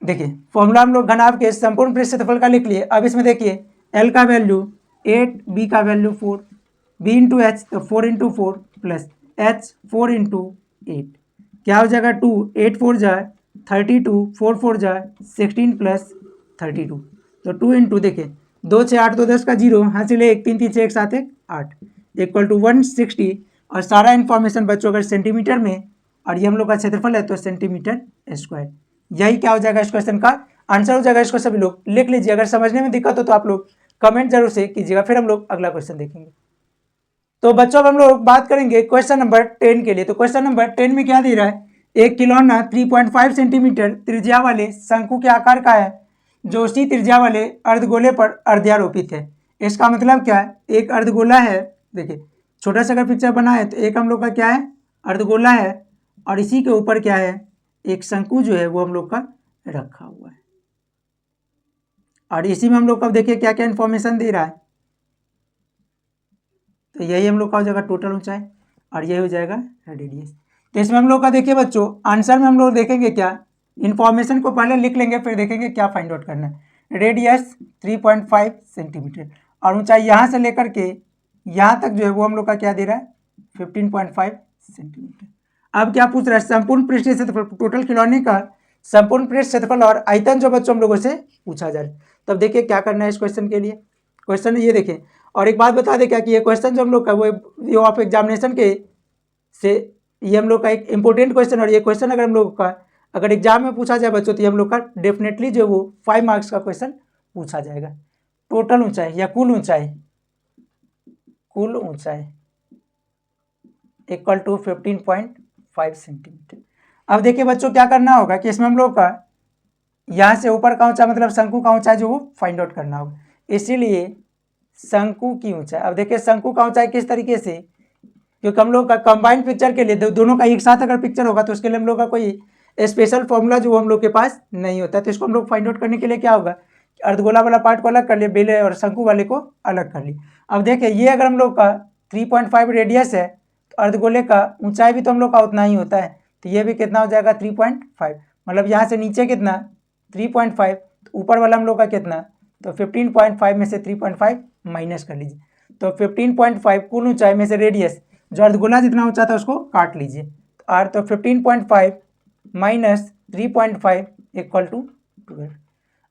देखिए फॉर्मूला हम लोग घनाभ के संपूर्ण पृष्ठ क्षेत्रफल का लिख लिए। अब इसमें देखिए L का वैल्यू 8, B का वैल्यू 4, B इंटू एच तो 4 इंटू 4 प्लस एच 4 इंटू 8 क्या हो जाएगा 2, 8 4 जाए 32, 4 4 जाए 16 प्लस 32 तो 2 इंटू देखिए 2 6 8 2 10 का 0 हासिल 1 3 3 6 1 7 1 8 इक्वल टू 160 और सारा इन्फॉर्मेशन बच्चों अगर सेंटीमीटर में और ये हम लोग का क्षेत्रफल है तो सेंटीमीटर स्क्वायर। यही क्या हो जाएगा इस क्वेश्चन का आंसर हो जाएगा। इसको सभी लोग लिख लीजिए। अगर समझने में दिक्कत हो तो आप लोग कमेंट जरूर से कीजिएगा। फिर हम लोग अगला क्वेश्चन देखेंगे। तो बच्चों अब हम लोग बात करेंगे क्वेश्चन नंबर 10 के लिए। तो क्वेश्चन नंबर 10 में क्या दे रहा है, एक खिलौना 3.5 सेंटीमीटर त्रिज्या वाले शंकु के आकार का है जो उसी त्रिज्या वाले अर्धगोले पर अर्ध्यारोपित है। इसका मतलब क्या है, एक अर्धगोला है, देखिए छोटा सा अगर पिक्चर बना है तो एक हम लोग का क्या है अर्धगोला है और इसी के ऊपर क्या है एक शंकु जो है वो हम लोग का रखा हुआ है और इसी में हम लोग का देखिए क्या क्या इन्फॉर्मेशन दे रहा है। तो यही हम लोग का हो जाएगा टोटल ऊंचाई और यही हो जाएगा रेडियस। तो इसमें हम लोग का देखिए बच्चों आंसर में हम लोग देखेंगे क्या, इन्फॉर्मेशन को पहले लिख लेंगे फिर देखेंगे क्या फाइंड आउट करना है। रेडियस 3.5 सेंटीमीटर और ऊंचाई यहाँ से लेकर के यहाँ तक जो है वो हम लोग का क्या दे रहा है 15.5 सेंटीमीटर। अब क्या पूछ रहा है, संपूर्ण पृष्ठीय क्षेत्रफल, टोटल खिलौने का संपूर्ण पृष्ठ क्षेत्रफल और आयतन जो बच्चों हम लोगों से पूछा जा रहा है। तब देखिए क्या करना है इस क्वेश्चन के लिए। क्वेश्चन ये देखिए और एक बात बता दें क्या कि ये क्वेश्चन जो हम लोग का वो ऑफ एग्जामिनेशन के से ये हम लोग का एक इंपॉर्टेंट क्वेश्चन और ये क्वेश्चन अगर हम लोग का अगर एग्जाम में पूछा जाए बच्चों तो ये हम लोग का डेफिनेटली जो वो 5 मार्क्स का क्वेश्चन पूछा जाएगा। टोटल ऊंचाई या कुल ऊंचाई इक्वल टू 15.5 सेंटीमीटर। अब देखिए बच्चों क्या करना होगा कि इसमें हम लोग का यहाँ से ऊपर का ऊंचाई मतलब शंकु का ऊंचाई जो वो फाइंड आउट करना होगा। इसीलिए शंकु की ऊंचाई, अब देखिए शंकु का ऊंचाई किस तरीके से, क्योंकि हम लोग का कंबाइंड पिक्चर के लिए दोनों का एक साथ अगर पिक्चर होगा तो उसके लिए हम लोग का कोई स्पेशल फॉर्मूला जो हम लोग के पास नहीं होता है। तो इसको हम लोग फाइंड आउट करने के लिए क्या होगा, अर्धगोला वाला पार्ट को अलग कर लिए, बेले और शंकु वाले को अलग कर लिए। अब देखिए ये अगर हम लोग का 3.5 रेडियस है तो अर्धगोले का ऊंचाई भी तो हम लोग का उतना ही होता है। तो ये भी कितना हो जाएगा 3.5, मतलब यहाँ से नीचे कितना 3.5, तो ऊपर वाला हम लोग का कितना, तो 15.5 में से 3.5 माइनस कर लीजिए। तो 15.5 कुल ऊंचाई में से रेडियस जो अर्धगोला जितना ऊंचा था उसको काट लीजिए और तो 15.5 माइनस 3.5 इक्वल टू 12।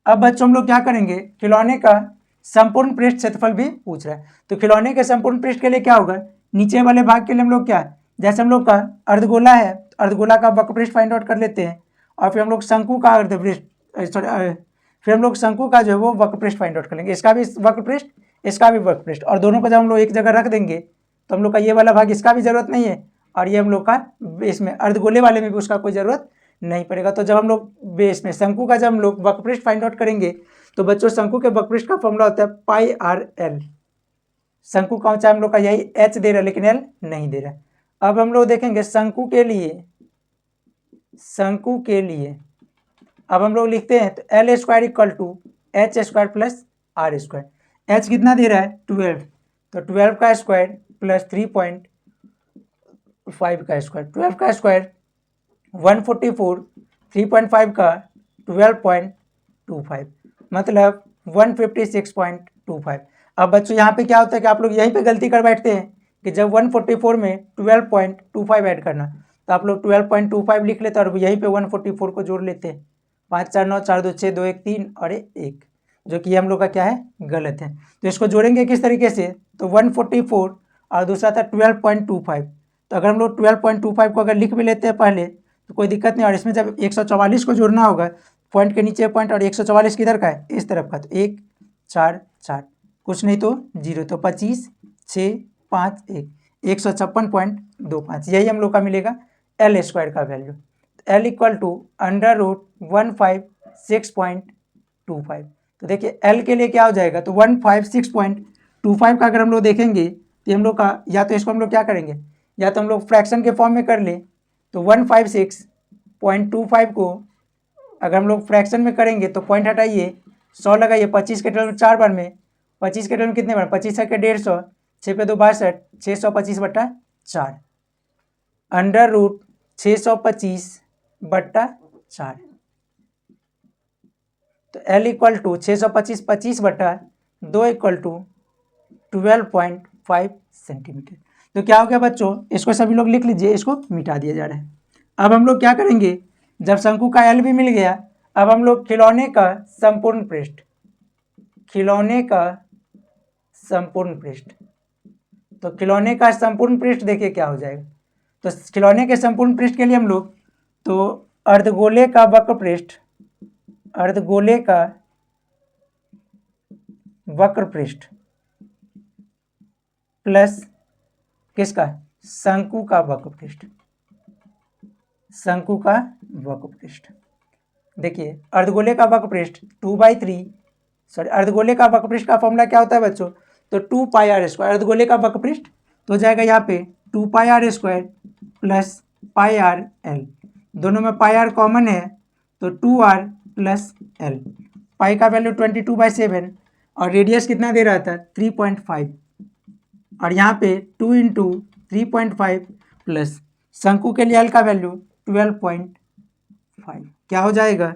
अब बच्चों हम लोग क्या करेंगे, खिलौने का संपूर्ण पृष्ठ क्षेत्रफल भी पूछ रहा है। तो खिलौने के संपूर्ण पृष्ठ के लिए क्या होगा, नीचे वाले भाग के लिए हम लोग क्या, जैसे हम लोग का अर्धगोला है तो अर्धगोला का वक्रपृष्ठ फाइंड आउट कर लेते हैं और फिर हम लोग शंकु का फिर हम लोग शंकु का जो है वो वक्रपृष्ठ फाइंड आउट कर लेंगे। इसका भी वक्रपृष्ठ इसका भी वक्रपृष्ठ और दोनों को जब हम लोग एक जगह रख देंगे तो हम लोग का ये वाला भाग इसका भी जरूरत नहीं है और ये हम लोग का इसमें अर्धगोले वाले में भी उसका कोई ज़रूरत नहीं पड़ेगा। तो जब हम लोग बेस में शंकु का जब हम लोग वक्रपृष्ठ फाइंड आउट करेंगे तो बच्चों शंकु के वक्रपृष्ठ का फॉर्मूला होता है πr/l। शंकु का ऊंचाई हम लोग का यही h दे रहा है लेकिन l नहीं दे रहा है। अब हम लोग देखेंगे शंकु के लिए अब हम लोग लिखते हैं तो l square equal to H square plus R square. h कितना दे रहा है 12, तो 12 का स्क्वायर प्लस 3.5 का स्क्वायर, 12 का स्क्वायर 144, 3.5 का 12.25 मतलब 156.25। अब बच्चों यहाँ पे क्या होता है कि आप लोग यहीं पे गलती कर बैठते हैं कि जब 144 में 12.25 ऐड करना तो आप लोग 12.25 लिख लेते हैं और यहीं पे 144 को जोड़ लेते हैं। 5 4 9 4 2 6 2 1 3 और 1, जो कि हम लोग का क्या है गलत है। तो इसको जोड़ेंगे किस तरीके से, तो 144 और दूसरा था 12.25। तो अगर हम लोग 12.25 को अगर लिख भी लेते हैं पहले तो कोई दिक्कत नहीं। और इसमें जब 144 को जोड़ना होगा, पॉइंट के नीचे पॉइंट और 144 किधर का है इस तरफ का, तो 1 4 4 कुछ नहीं तो 0, तो 25 6 5 1 156.25 यही हम लोग का मिलेगा एल स्क्वायर का वैल्यू। L equal to √156.25। तो देखिए एल के लिए क्या हो जाएगा, तो 156.25 का अगर हम लोग देखेंगे तो हम लोग का या तो इसको हम लोग क्या करेंगे, या तो हम लोग फ्रैक्शन के फॉर्म में कर लें। तो 156.25 को अगर हम लोग फ्रैक्शन में करेंगे तो पॉइंट हटाइए 100 लगाइए, 25 के टर्म 4 बार में 25 के टर्म कितने बार, 25 के 150, 6 पे 2 62, 625/4 अंडर रूट 625/4। तो L equal to 625/25 equal to 12.5 centimetre. तो क्या हो गया बच्चों, इसको सभी लोग लिख लीजिए, इसको मिटा दिया जा रहा है। अब हम लोग क्या करेंगे, जब शंकु का एल भी मिल गया, अब हम लोग खिलौने का संपूर्ण पृष्ठ, खिलौने का संपूर्ण पृष्ठ, तो खिलौने का संपूर्ण पृष्ठ देखिए क्या हो जाएगा। तो खिलौने के संपूर्ण पृष्ठ के लिए हम लोग तो अर्धगोले का वक्र पृष्ठ, अर्धगोले का वक्र पृष्ठ प्लस किसका, शंकु का वक्र पृष्ठ, शंकु का वक्र पृष्ठ। देखिए अर्धगोले का वक्र पृष्ठ 2/3, सॉरी अर्धगोले का वक्र पृष्ठ का फॉर्मूला क्या होता है बच्चों, तो 2πr²। अर्धगोले का वक्र पृष्ठ तो हो जाएगा यहाँ पे 2πr² प्लस πrl, दोनों में πr कॉमन है तो 2r प्लस l। पाई का वैल्यू 22/7 और रेडियस कितना दे रहा था 3.5, और यहाँ पे 2 इंटू 3.5 प्लस शंकु के लिए l का वैल्यू 12.5, क्या हो जाएगा,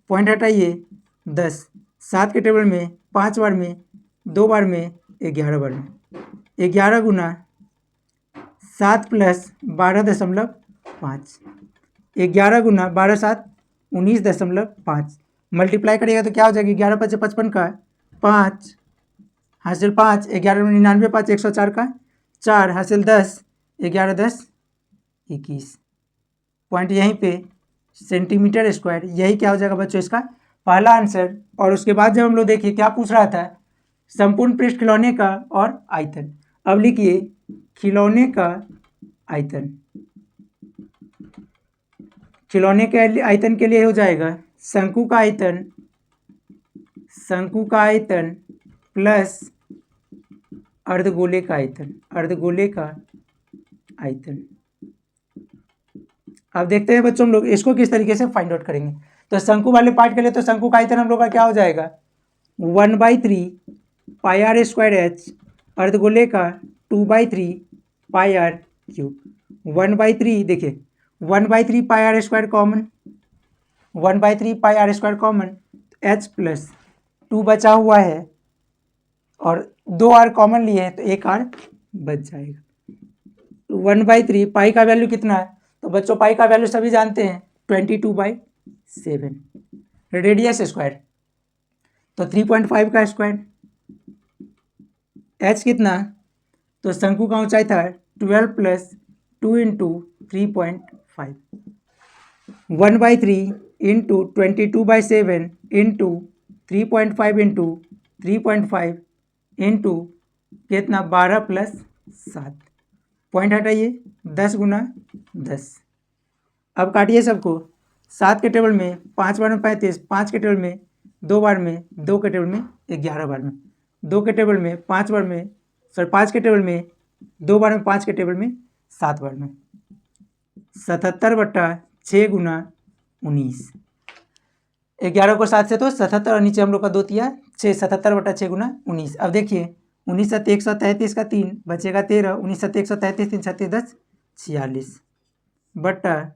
पॉइंट हटाइए 10, 7 के टेबल में 5 बार में, 2 बार में, 11 बार में, 11 गुना 7 प्लस 12.5, 11 गुना 12 7 19.5, मल्टीप्लाई करिएगा तो क्या हो जाएगा, 11 5 55 का 5 हासिल 5, 11 99 5 104 का 4 हासिल 10, 11 10 21, पॉइंट यहीं पे सेंटीमीटर स्क्वायर, यही क्या हो जाएगा बच्चों इसका पहला आंसर। और उसके बाद जब हम लोग देखिए क्या पूछ रहा था, संपूर्ण पृष्ठ खिलौने का और आयतन। अब लिखिए खिलौने का आयतन, खिलौने के आयतन के लिए हो जाएगा शंकु का आयतन, शंकु का आयतन प्लस अर्धगोले का आयतन, अर्धगोले का आयतन। अब देखते हैं बच्चों हम लोग इसको किस तरीके से फाइंड आउट करेंगे। तो शंकु वाले पार्ट के लिए तो शंकु का आयतन हम लोग का क्या हो जाएगा 1/3 πr²h, अर्धगोले का 2/3 πr³, 1/3 देखिए 1/3 πr² common, 1/3 πr² common, h plus 2 बचा हुआ है और 2 r कॉमन लिए हैं तो 1 r बच जाएगा। 1/3 पाई का वैल्यू कितना है, तो बच्चों पाई का वैल्यू सभी जानते हैं 22/7, रेडियस स्क्वायर तो 3.5 का स्क्वायर, h कितना, तो शंकु का ऊंचाई था 12 plus 2 into 3.5, 1/3 into 22/7 into 3.5 into 3.5 into कितना 12 प्लस 7, पॉइंट हटाइए 10 गुना 10। अब काटिए सबको, 7 के टेबल में 5 बार में 35, 5 के टेबल में 2 बार में, 2 के टेबल में 11 बार में, 2 के टेबल में 5 बार में, सॉरी 5 के टेबल में 2 बार में, 5 के टेबल में 7 बार में, 77/6 गुना 19, 11 को 7 से तो 77 और नीचे हम लोग का 2 तिया 6, 77/6 गुना 19। अब देखिए 19 7 133 का 3 बचेगा 13, 19 7 133 3 36 10 46 बट्टा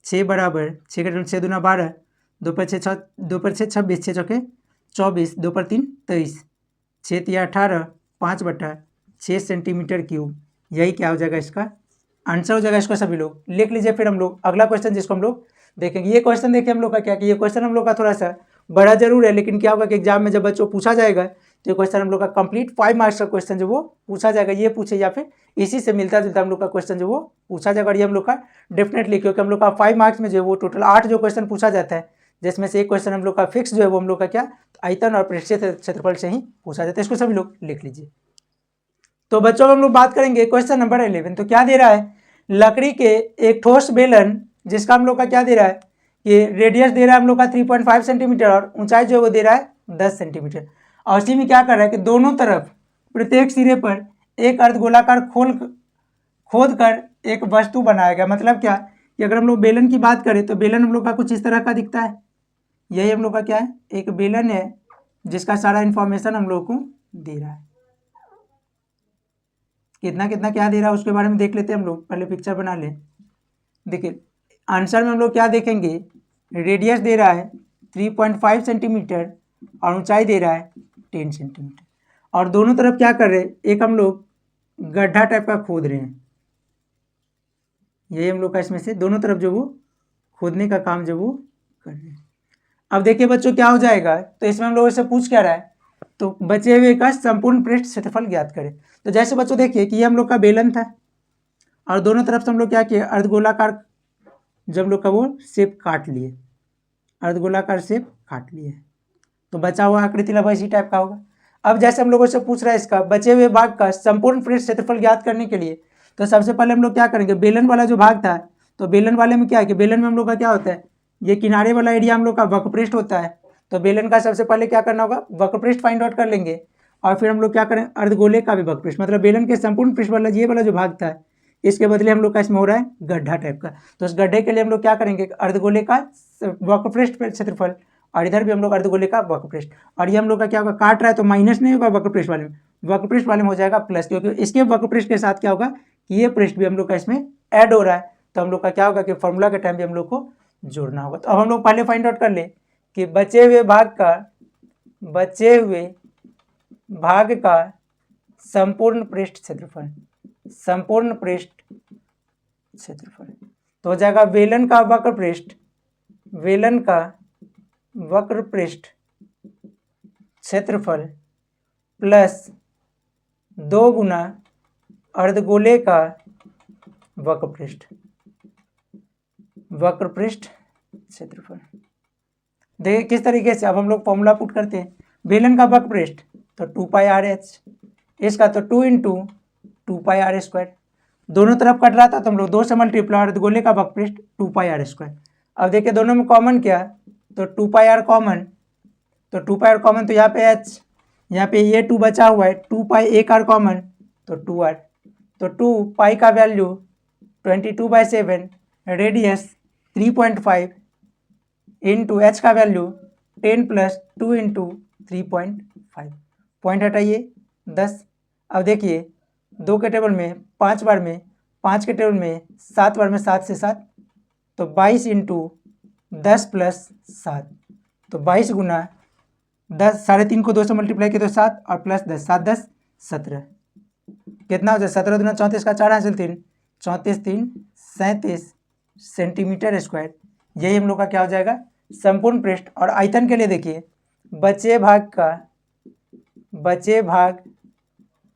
6 बराबर 6 का 6 दूना 12, 2 पर 6 2 पर 6 26, 6 चौके 24, 2 पर 3 23, 6 तिया 18, 5/6 सेंटीमीटर क्यूब, यही क्या हो जाएगा इसका आंसर हो जाएगा। इसको सभी लोग लिख लीजिए। फिर हम लोग अगला क्वेश्चन जिसको हम लोग देखेंगे, ये क्वेश्चन देखिए हम लोग का क्या कि ये क्वेश्चन हम लोग का थोड़ा सा बड़ा जरूर है, लेकिन क्या होगा कि एग्जाम में जब बच्चों पूछा जाएगा तो ये क्वेश्चन हम लोग का कंप्लीट 5 मार्क्स का क्वेश्चन जो वो पूछा जाएगा, ये पूछे या फिर इसी से मिलता जुलता हम लोग का क्वेश्चन जो वो पूछा जाएगा। और ये हम लोग का डेफिनेटली, क्योंकि हम लोग का 5 मार्क्स में जो है वो टोटल 8 जो क्वेश्चन पूछा जाता है, जिसमें से एक क्वेश्चन हम लोग का फिक्स जो है वो हम लोग का क्या आयतन और पृष्ठीय क्षेत्रफल से ही पूछा जाता है। इसको सभी लोग लिख लीजिए। तो बच्चों हम लोग बात करेंगे क्वेश्चन नंबर 11। तो क्या दे रहा है, लकड़ी के एक ठोस बेलन जिसका हम लोग का क्या दे रहा है कि रेडियस दे रहा है हम लोग का 3.5 सेंटीमीटर और ऊंचाई जो है वो दे रहा है 10 सेंटीमीटर। और उसी में क्या कर रहा है कि दोनों तरफ प्रत्येक सिरे पर एक अर्धगोलाकार खोद कर एक वस्तु बनाया गया। मतलब क्या कि अगर हम लोग बेलन की बात करें तो बेलन हम लोग का कुछ इस तरह का दिखता है। यही हम लोग का क्या है, एक बेलन है जिसका सारा इंफॉर्मेशन हम लोग को दे रहा है। कितना कितना क्या दे रहा है उसके बारे में देख लेते हैं हम लोग, पहले पिक्चर बना लें। देखिए आंसर में हम लोग क्या देखेंगे, रेडियस दे रहा है 3.5 सेंटीमीटर और ऊंचाई दे रहा है 10 सेंटीमीटर, और दोनों तरफ क्या कर रहे हैं, एक हम लोग गड्ढा टाइप का खोद रहे हैं। यही हम लोग का इसमें से दोनों तरफ जो वो खोदने का काम जो वो कर रहे हैं। अब देखिए बच्चों क्या हो जाएगा, तो इसमें हम लोगों से पूछ क्या रहा है, तो बचे हुए का संपूर्ण पृष्ठ क्षेत्रफल ज्ञात करें। तो जैसे बच्चों देखिए कि ये हम लोग का बेलन था और दोनों तरफ से हम लोग क्या किए, अर्धगोलाकार जब लोग का वो शेप काट लिए, अर्धगोलाकार शेप काट लिए, तो बचा हुआ आकृति लगभग इसी टाइप का होगा। अब जैसे हम लोगों से पूछ रहा है इसका बचे हुए भाग का संपूर्ण पृष्ठ क्षेत्रफल ज्ञात करने के लिए, तो सबसे पहले हम लोग क्या करेंगे, बेलन वाला जो भाग था, तो बेलन वाले में क्या है कि बेलन में हम लोग का क्या होता है, ये किनारे वाला एरिया हम लोग का वक्रपृष्ठ होता है। तो बेलन का सबसे पहले क्या करना होगा, वक्रपृष्ठ फाइंड आउट कर लेंगे, और फिर हम लोग क्या करें, अर्धगोले का भी वक्रपृष्ठ, मतलब बेलन के संपूर्ण पृष्ठ वाला ये वाला जो भाग था, इसके बदले हम लोग का इसमें हो रहा है गड्ढा टाइप का। तो इस गड्ढे के लिए हम लोग क्या करेंगे, अर्धगोले का वक्रपृष्ठ क्षेत्रफल, और इधर भी हम लोग अर्धगोले का वक्रपृष्ठ, और ये हम लोग का क्या होगा, काट रहा है तो माइनस नहीं होगा वक्रपृष्ठ वाले में, वक्रपृष्ठ वाले में हो जाएगा प्लस, क्योंकि इसके वक्रपृष्ठ के साथ क्या होगा कि ये पृष्ठ भी हम लोग का इसमें ऐड हो रहा है, तो हम लोग का क्या होगा कि फॉर्मूला के टाइम भी हम लोग को जोड़ना होगा। तो अब हम लोग पहले फाइंड आउट कर ले कि बचे हुए भाग का संपूर्ण पृष्ठ क्षेत्रफल, संपूर्ण पृष्ठ क्षेत्रफल, तो हो जाएगा बेलन का वक्रपृष्ठ, बेलन का वक्रपृष्ठ क्षेत्रफल प्लस 2 गुना अर्धगोले का वक्रपृष्ठ क्षेत्रफल। देखिए किस तरीके से, अब हम लोग फॉर्मूला पुट करते हैं, बेलन का वक्रपृष्ठ तो 2πr/h, इसका तो 2 इंटू 2πr², दोनों तरफ कट रहा था तो हम लोग 2 से मल्टीप्लाई, अर्धगोले का वक्रपृष्ठ 2πr²। अब देखिए दोनों में कॉमन क्या, तो 2πr कॉमन, तो 2πr कॉमन, तो यहाँ पे h, यहाँ पे ये 2 बचा हुआ है, 2π एक r कॉमन तो 2r, तो 2 पाई का वैल्यू 22/7, रेडियस 3.5 इंटू एच का वैल्यू 10 प्लस 2 इंटू 3.5, पॉइंट हटाइए 10। अब देखिए 2 के टेबल में 5 बार में, 5 के टेबल में 7 बार में, 7 से 7 तो 22 इंटू 10 प्लस 7, तो 22 गुना 10, 3.5 को 2 से मल्टीप्लाई किया तो 7 और प्लस 10, 7 10 17, कितना हो जाए 17 दूना 34 का 4 हासिल 3, 34 3 37 सेंटीमीटर स्क्वायर। यही हम लोग का क्या हो जाएगा, संपूर्ण पृष्ठ। और आयतन के लिए देखिए बचे भाग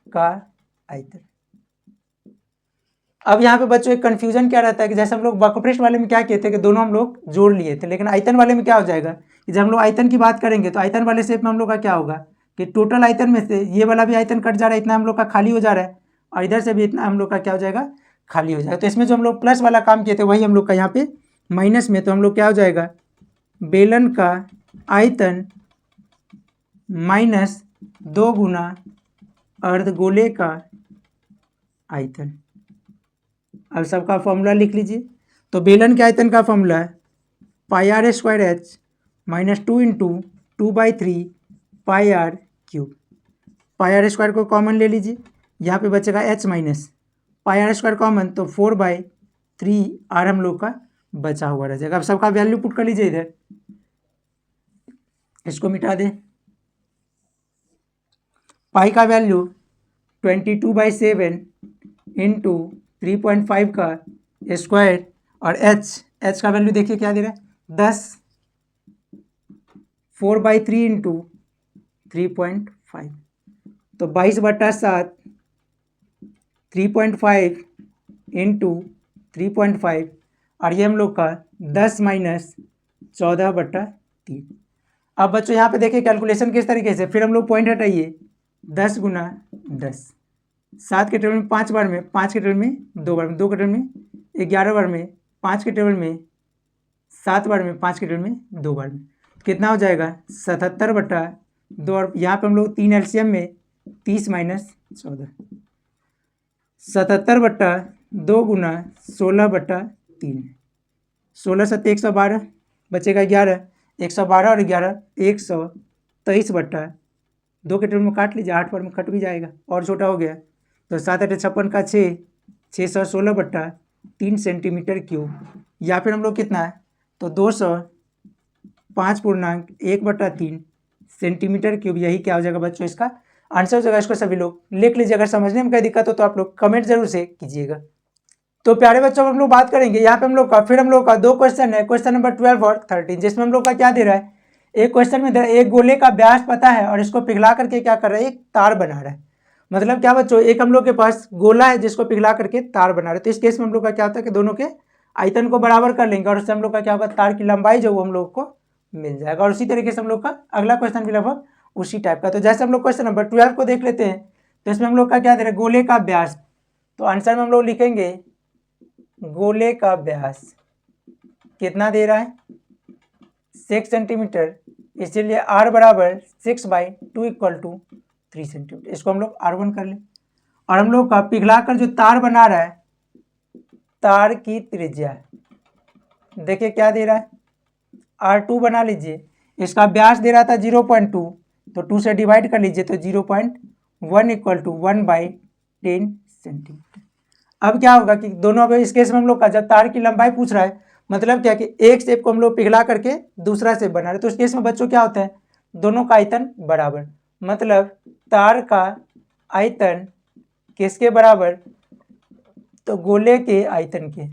का आयतन। अब यहाँ पे बच्चों एक कन्फ्यूजन क्या रहता है कि जैसे हम लोग वक्रपृष्ठ वाले में क्या किए थे कि दोनों हम लोग जोड़ लिए थे, लेकिन आयतन वाले में क्या हो जाएगा कि जब हम लोग आयतन की बात करेंगे तो आयतन वाले शेप में हम लोग का क्या होगा कि टोटल आयतन में से ये वाला भी आयतन कट जा रहा है, इतना हम लोग का खाली हो जा रहा है, और इधर से भी इतना हम लोग का क्या हो जाएगा, खाली हो जाएगा। तो इसमें जो हम लोग प्लस वाला काम किए थे वही हम लोग का यहाँ पे माइनस में, तो हम लोग क्या हो जाएगा, बेलन का आयतन माइनस 2 गुना अर्धगोले का आयतन। अब सबका फॉर्मूला लिख लीजिए, तो बेलन के आयतन का फॉर्मूला है πr² minus 2 into 2/3 πr³। πr² को कॉमन ले लीजिए, यहाँ पे बचेगा h माइनस πr² कॉमन, तो 4/3 r हम लोग का बचा हुआ रह जाएगा। अब सबका वैल्यू पुट कर लीजिए इधर, इसको मिटा दें, पाई का वैल्यू 22/7 इंटू 3.5 का स्क्वायर, और h का वैल्यू देखिए क्या दे रहा है 10, 4/3 इंटू 3.5, तो 22/7 3.5 इंटू 3.5, और ये हम लोग का 10 माइनस 14/3। अब बच्चों यहाँ पे देखिए कैलकुलेशन किस तरीके से, फिर हम लोग पॉइंट हटाइए, 10 गुना 10, 7 के टेबल में 5 बार में, 5 के टेबल में 2 बार में, 2 के टेबल में 11 बार में, 5 के टेबल में 7 बार में, 5 के टेबल में 2 बार में, कितना हो जाएगा 77/2, और यहाँ पे हम लोग 3 एलसीएम में 30 माइनस 14, 77/2 गुना 16/3, 16 7 112, बचेगा 11, 112 और 11 123/2 के टेबल में काट लीजिए, 8 बार में कट भी जाएगा और छोटा हो गया, तो 7×8 = 56 का 616/3 सेंटीमीटर क्यूब, या फिर हम लोग कितना है तो 205.1/3 सेंटीमीटर क्यूब, यही क्या हो जाएगा बच्चों इसका आंसर हो जाएगा। इसको सभी लोग लिख लीजिए। अगर समझने में कोई दिक्कत हो तो आप लोग कमेंट जरूर से कीजिएगा। तो प्यारे बच्चों हम लोग बात करेंगे यहाँ पे हम लोग का, फिर हम लोग का 2 क्वेश्चन है, क्वेश्चन नंबर 12 और 13, जिसमें हम लोग का क्या दे रहा है, एक क्वेश्चन में दे रहा है एक गोले का व्यास पता है और इसको पिघला करके क्या कर रहा है, एक तार बना रहा है। मतलब क्या बच्चों, एक हम लोग के पास गोला है जिसको पिघला करके तार बना रहे, तो इस केस में हम लोग का क्या होता है कि दोनों के आयतन को बराबर कर लेंगे और उससे हम लोग का क्या होगा, तार की लंबाई जो वो हम लोग को मिल जाएगा। और उसी तरीके से हम लोग का अगला क्वेश्चन भी लगभग उसी टाइप का। तो जैसे हम लोग क्वेश्चन नंबर 12 को देख लेते हैं, तो इसमें हम लोग का क्या दे रहा है, गोले का व्यास। तो आंसर में हम लोग लिखेंगे गोले का व्यास कितना दे रहा है, 6 सेंटीमीटर, इसीलिए r बराबर 6/2 = 3 सेंटीमीटर। इसको हम लोग r1 कर लें। और हम लोग का पिघला कर जो तार बना रहा है, तार की त्रिज्या देखिए क्या दे रहा है, r2 बना लीजिए। इसका व्यास दे रहा था 0.2, तो 2 से डिवाइड कर लीजिए, तो 0.1 = 1/10 सेंटीमीटर। अब क्या होगा कि दोनों, अब इस केस में हम लोग का जब तार की लंबाई पूछ रहा है, मतलब क्या कि एक शेप को हम लोग पिघला करके दूसरा शेप बना रहे, तो इस केस में बच्चों क्या होता है, दोनों का आयतन बराबर, मतलब तार का आयतन किसके बराबर, तो गोले के आयतन के,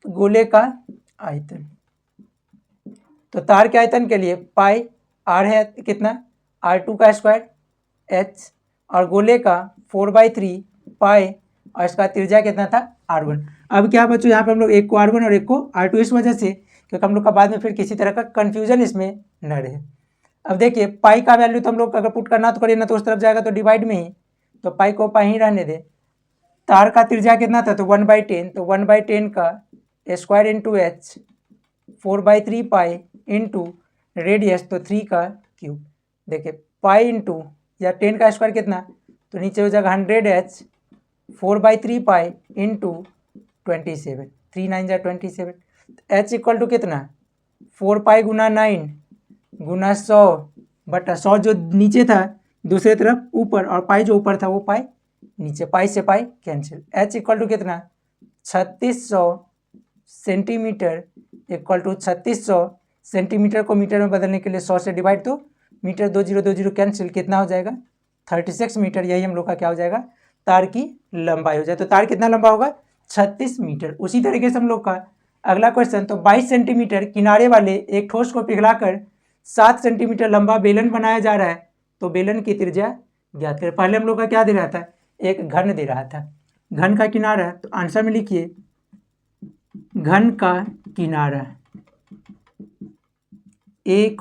गोले का आयतन। तो तार के आयतन के लिए पाई r है कितना, r2 का स्क्वायर h, और गोले का 4/3 पाई, और इसका त्रिज्या कितना था, r1। अब क्या बच्चों, यहाँ पे हम लोग एक को r1 और एक को r2 इस वजह से, क्योंकि हम लोग का बाद में फिर किसी तरह का कन्फ्यूजन इसमें न रहे। अब देखिए पाई का वैल्यू तो हम लोग अगर पुट करना तो करिए ना, तो उस तरफ जाएगा तो डिवाइड में ही, तो पाई को पाई ही रहने दे। तार का त्रिज्या कितना था, तो 1/10, तो 1/10 का square into h, 4/3 pi into radius, तो 3 का क्यूब। देखिए पाई इंटू या 10 का स्क्वायर कितना, तो नीचे हो जाएगा 100h, 4/3 पाई इंटू 27, 3 9 जा 27, h इक्वल टू कितना, 4 पाई गुना 9 गुना 100/100, जो नीचे था दूसरे तरफ ऊपर, और पाई जो ऊपर था वो पाई नीचे, पाई से pi cancel. h equal to कितना, 3600 सेंटीमीटर इक्वल टू 3600 सेंटीमीटर को मीटर में बदलने के लिए 100 से डिवाइड, तो मीटर 20 कैंसिल, कितना हो जाएगा 36 मीटर। यही हम लोग का क्या हो जाएगा, तार की लंबाई हो जाए। तो तार कितना लंबा होगा, 36 मीटर। उसी तरीके से हम लोग का अगला क्वेश्चन, तो 22 सेंटीमीटर किनारे वाले एक ठोस को पिघलाकर 7 सेंटीमीटर लंबा बेलन बनाया जा रहा है, तो बेलन की त्रिज्या ज्ञात करें। पहले हम लोग का क्या दे रहा था, एक घन दे रहा था, घन का किनारा, तो आंसर में लिखिए घन का किनारा a =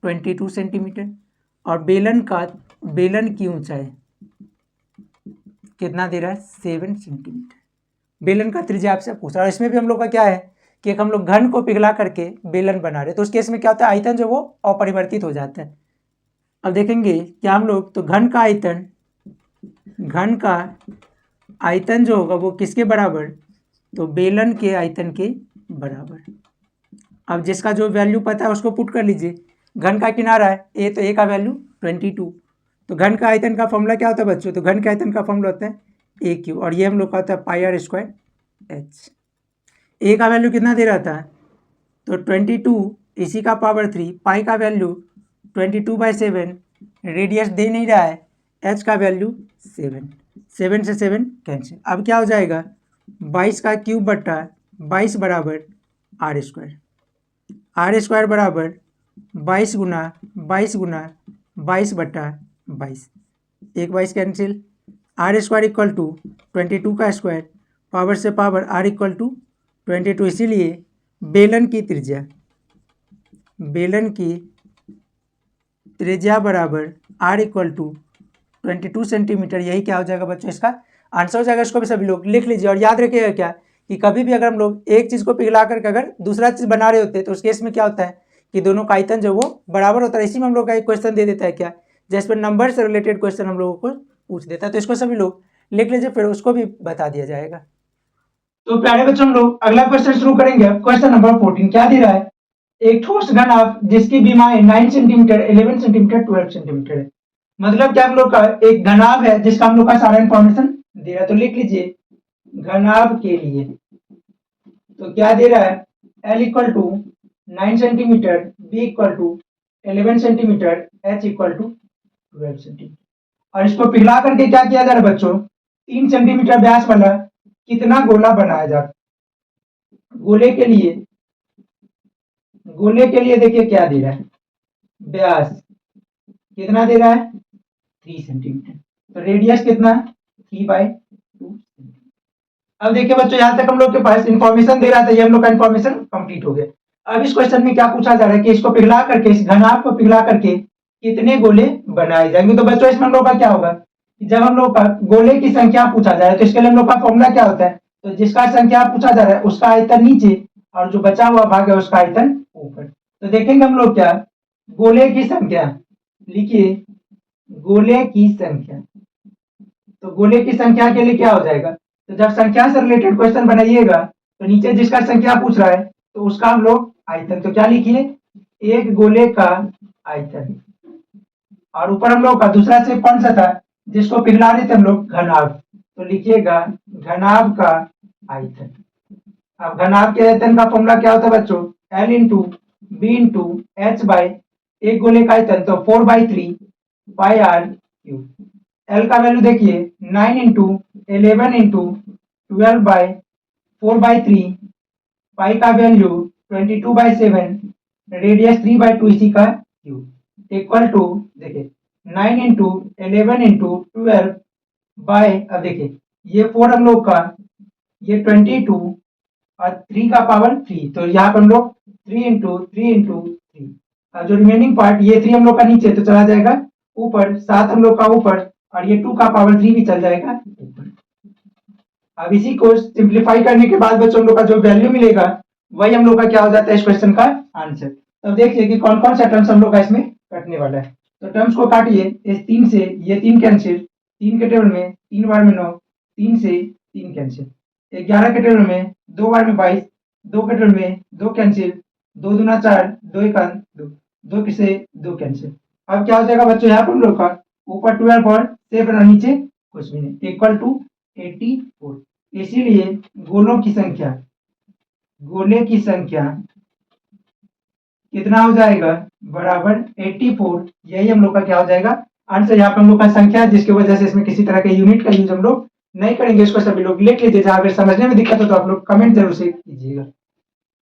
22 सेंटीमीटर, और बेलन की ऊंचाई कितना दे रहा है, 7 सेंटीमीटर। बेलन का त्रिज्या आपसे पूछ रहा है। इसमें भी हम लोग का क्या है कि हम लोग घन को पिघला करके बेलन बना रहे, तो उस केस में क्या होता है, आयतन जो वो अपरिवर्तित हो जाता है। अब देखेंगे क्या हम लोग, तो घन का आयतन जो होगा वो किसके बराबर, तो बेलन के आयतन के बराबर। अब जिसका जो वैल्यू पता है उसको पुट कर लीजिए। घन का किनारा है a, तो a का वैल्यू 22, तो घन का आयतन का फॉर्मूला क्या होता है बच्चों, तो घन के आयतन का फॉर्मूला होता है a3, और ये हम लोग का होता है πr² h। a का वैल्यू कितना दे रहा था, तो 22 इसी का पावर 3, पाई का वैल्यू 22/7, रेडियस दे नहीं रहा है, h का वैल्यू 7 से 7 कैंसिल। अब क्या हो जाएगा, 22 का क्यूब बट्टा 22 बराबर r² बराबर 22 गुना 22/22, 1 22 कैंसिल, r² इक्वल टू 22 का स्क्वायर, पावर से पावर, r इक्वल टू 22, इसीलिए बेलन की त्रिज्या बराबर r इक्वल टू 22 सेंटीमीटर। यही क्या हो जाएगा बच्चों, इसका आंसर हो जाएगा। इसको भी सभी लोग लिख लीजिए और याद रखिएगा क्या कि कभी भी अगर हम लोग एक चीज़ को पिघला करके अगर दूसरा चीज़ बना रहे होते हैं, तो उस केस में क्या होता है कि दोनों का आयतन जो वो बराबर होता है। इसी में हम लोग का एक क्वेश्चन दे देता है क्या, जिस पर नंबर से रिलेटेड क्वेश्चन हम लोगों को पूछ देता है, तो इसको सभी लोग लिख लीजिए, फिर उसको भी बता दिया जाएगा। तो प्यारे बच्चों हम लोग अगला क्वेश्चन शुरू करेंगे। क्वेश्चन नंबर 14 क्या दे रहा है, एक ठोस घन जिसकी विमाएं 9 सेंटीमीटर, 11 सेंटीमीटर, 12 सेंटीमीटर है, मतलब क्या हम लोग का एक घनाभ है जिसका हम लोग का सारा इंफॉर्मेशन दे रहा है। तो लिख लीजिए घनाभ के लिए तो क्या दे रहा है, L equal to 9 centimetre, B equal to 11 centimetre, H equal to 12 centimetre. और इसको पिघला करके क्या किया जा रहा है बच्चों, 3 सेंटीमीटर व्यास वाला कितना गोला बनाया जा रहा है। गोले के लिए देखिए क्या दे रहा है, व्यास कितना दे रहा है 3 सेंटीमीटर, तो रेडियस कितना 3/2। अब देखिए बच्चों यहाँ तक हम लोग के पास इंफॉर्मेशन दे रहा था, ये हम लोग का इंफॉर्मेशन कंप्लीट हो गया। अब इस क्वेश्चन में क्या पूछा जा रहा है कि इसको पिघला करके, इस घनाभ को पिघला करके कितने गोले बनाए जाएंगे। तो बच्चों इसमें हम लोग का क्या होगा कि जब हम लोग का गोले की संख्या पूछा जा रहा है तो इसके लिए हम लोग का फॉर्मूला क्या होता है, तो जिसका संख्या पूछा जा रहा है उसका आयतन नीचे और जो बचा हुआ भाग है उसका आयतन ऊपर। तो देखेंगे हम लोग क्या, गोले की संख्या लिखिए, गोले की संख्या, तो गोले की संख्या के लिए क्या हो जाएगा, तो जब संख्या से रिलेटेड क्वेश्चन बनाइएगा तो नीचे जिसका संख्या पूछ रहा है तो उसका हम लोग आयतन, तो क्या लिखिए एक गोले का आयतन, और ऊपर हम लोग का दूसरा से कौन सा था जिसको पिघला रहे थे हम लोग, घनाभ, तो लिखिएगा घनाभ का आयतन। अब घनाभ के आयतन का फॉर्मूला क्या होता है बच्चों, L into B into H by एक गोले का आयतन तो 4/3 पाई आर क्यूब। L का वैल्यू देखिए 9 इंटू 11 इंटू 12/4/3, पाई का वैल्यू 22/7, रेडियस 3/2 इसी का क्यूब इक्वल टू देखिए 9 इंटू 11 इंटू 12 बाय, अब देखिए ये 4 हम लोग का, ये 22 और 3 का पावर 3, तो यहाँ पर हम लोग 3 इंटू 3 और जो रिमेनिंग पार्ट ये 3 हम लोग का नीचे तो चला जाएगा ऊपर, 7 हम लोग का ऊपर और ये 2 का पावर 3 भी चल जाएगा ऊपर। अब इसी को सिंप्लीफाई करने के बाद बच्चों हम लोग का जो वैल्यू मिलेगा वही हम लोग का क्या हो जाता है इस क्वेश्चन का आंसर। तो देखिए कि कौन कौन सा टर्म्स हम लोग का इसमें कटने वाला है। तो टर्म्स को काटिए, इस 3 से ये 3 कैंसिल, 3 के टेबल में 3 बार में 9, 3 से 3 कैंसिल, 11 के टेबल में 2 बार में 22, 2 के टेबल में 2 कैंसिल, 2 दूना 4, 2 एकान 2, 2 से 2 कैंसिल। अब क्या हो जाएगा बच्चों यहाँ पर हम लोग का ऊपर 12 और 7 और नीचे कुछ भी नहीं, इक्वल टू 84। इसीलिए गोलों की संख्या, गोले की संख्या कितना हो जाएगा बराबर 84। यही हम लोग का क्या हो जाएगा आंसर। यहाँ पर हम लोग का संख्या है जिसकी वजह से इसमें किसी तरह के यूनिट का यूज हम लोग नहीं करेंगे, इसको सभी लोग लिख लीजिए। जहां अगर समझने में दिक्कत हो तो आप लोग कमेंट जरूर से कीजिएगा।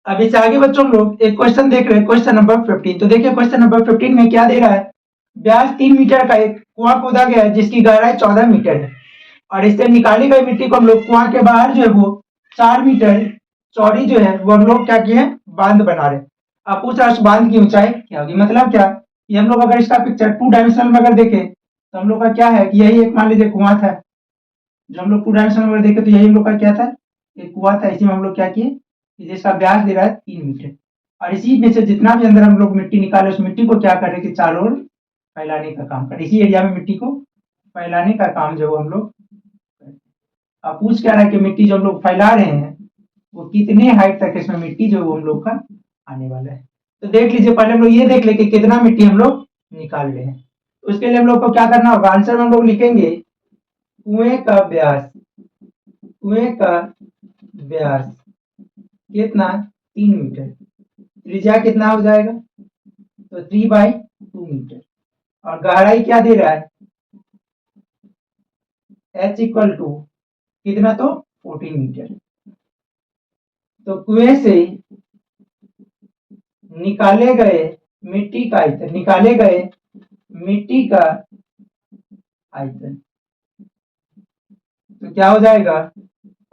अब इससे आगे बच्चों हम लोग एक क्वेश्चन देख रहे हैं, क्वेश्चन नंबर 15। तो देखिए क्वेश्चन नंबर 15 में क्या दे रहा है, व्यास 3 मीटर का एक कुआं खोदा गया है जिसकी गहराई 14 मीटर है और इससे निकाली गई मिट्टी को हम लोग कुआं के बाहर जो है वो 4 मीटर चौड़ी जो है वो हम लोग क्या किए बांध बना रहे। अब पूछ रहा है उस बांध की ऊंचाई क्या होगी, मतलब क्या कि हम लोग अगर इसका पिक्चर 2 डायमेंशनल में अगर देखें तो हम लोग का क्या है कि यही एक मान लीजिए कुआं था, जो हम लोग 2 डायमेंशनल में देखे तो यही हम लोग का क्या था एक कुआं था। इसी में हम लोग क्या किए कि जिसका व्यास दे रहा है 3 मीटर और इसी में से जितना भी अंदर हम लोग मिट्टी निकाले उस मिट्टी को क्या कर रहे कि चारों ओर फैलाने का काम कर, इसी एरिया में मिट्टी को फैलाने का काम जो हम लोग। अब पूछ क्या रहा है कि मिट्टी जो हम लोग फैला रहे हैं वो कितने हाइट तक इसमें मिट्टी जो हम लोग का आने वाला है। तो देख लीजिए पहले हम लोग ये देख ले कि कितना मिट्टी हम लोग निकाल रहे हैं। तो उसके लिए हम लोग को क्या करना होगा, आंसर में हम लोग लिखेंगे कुएं का व्यास, कुएं का व्यास कितना 3 मीटर, त्रिज्या कितना हो जाएगा तो 3/2 मीटर और गहराई क्या दे रहा है H इक्वल टू कितना तो 14 मीटर। तो कुएं से निकाले गए मिट्टी का आयतन, निकाले गए मिट्टी का आयतन तो क्या हो जाएगा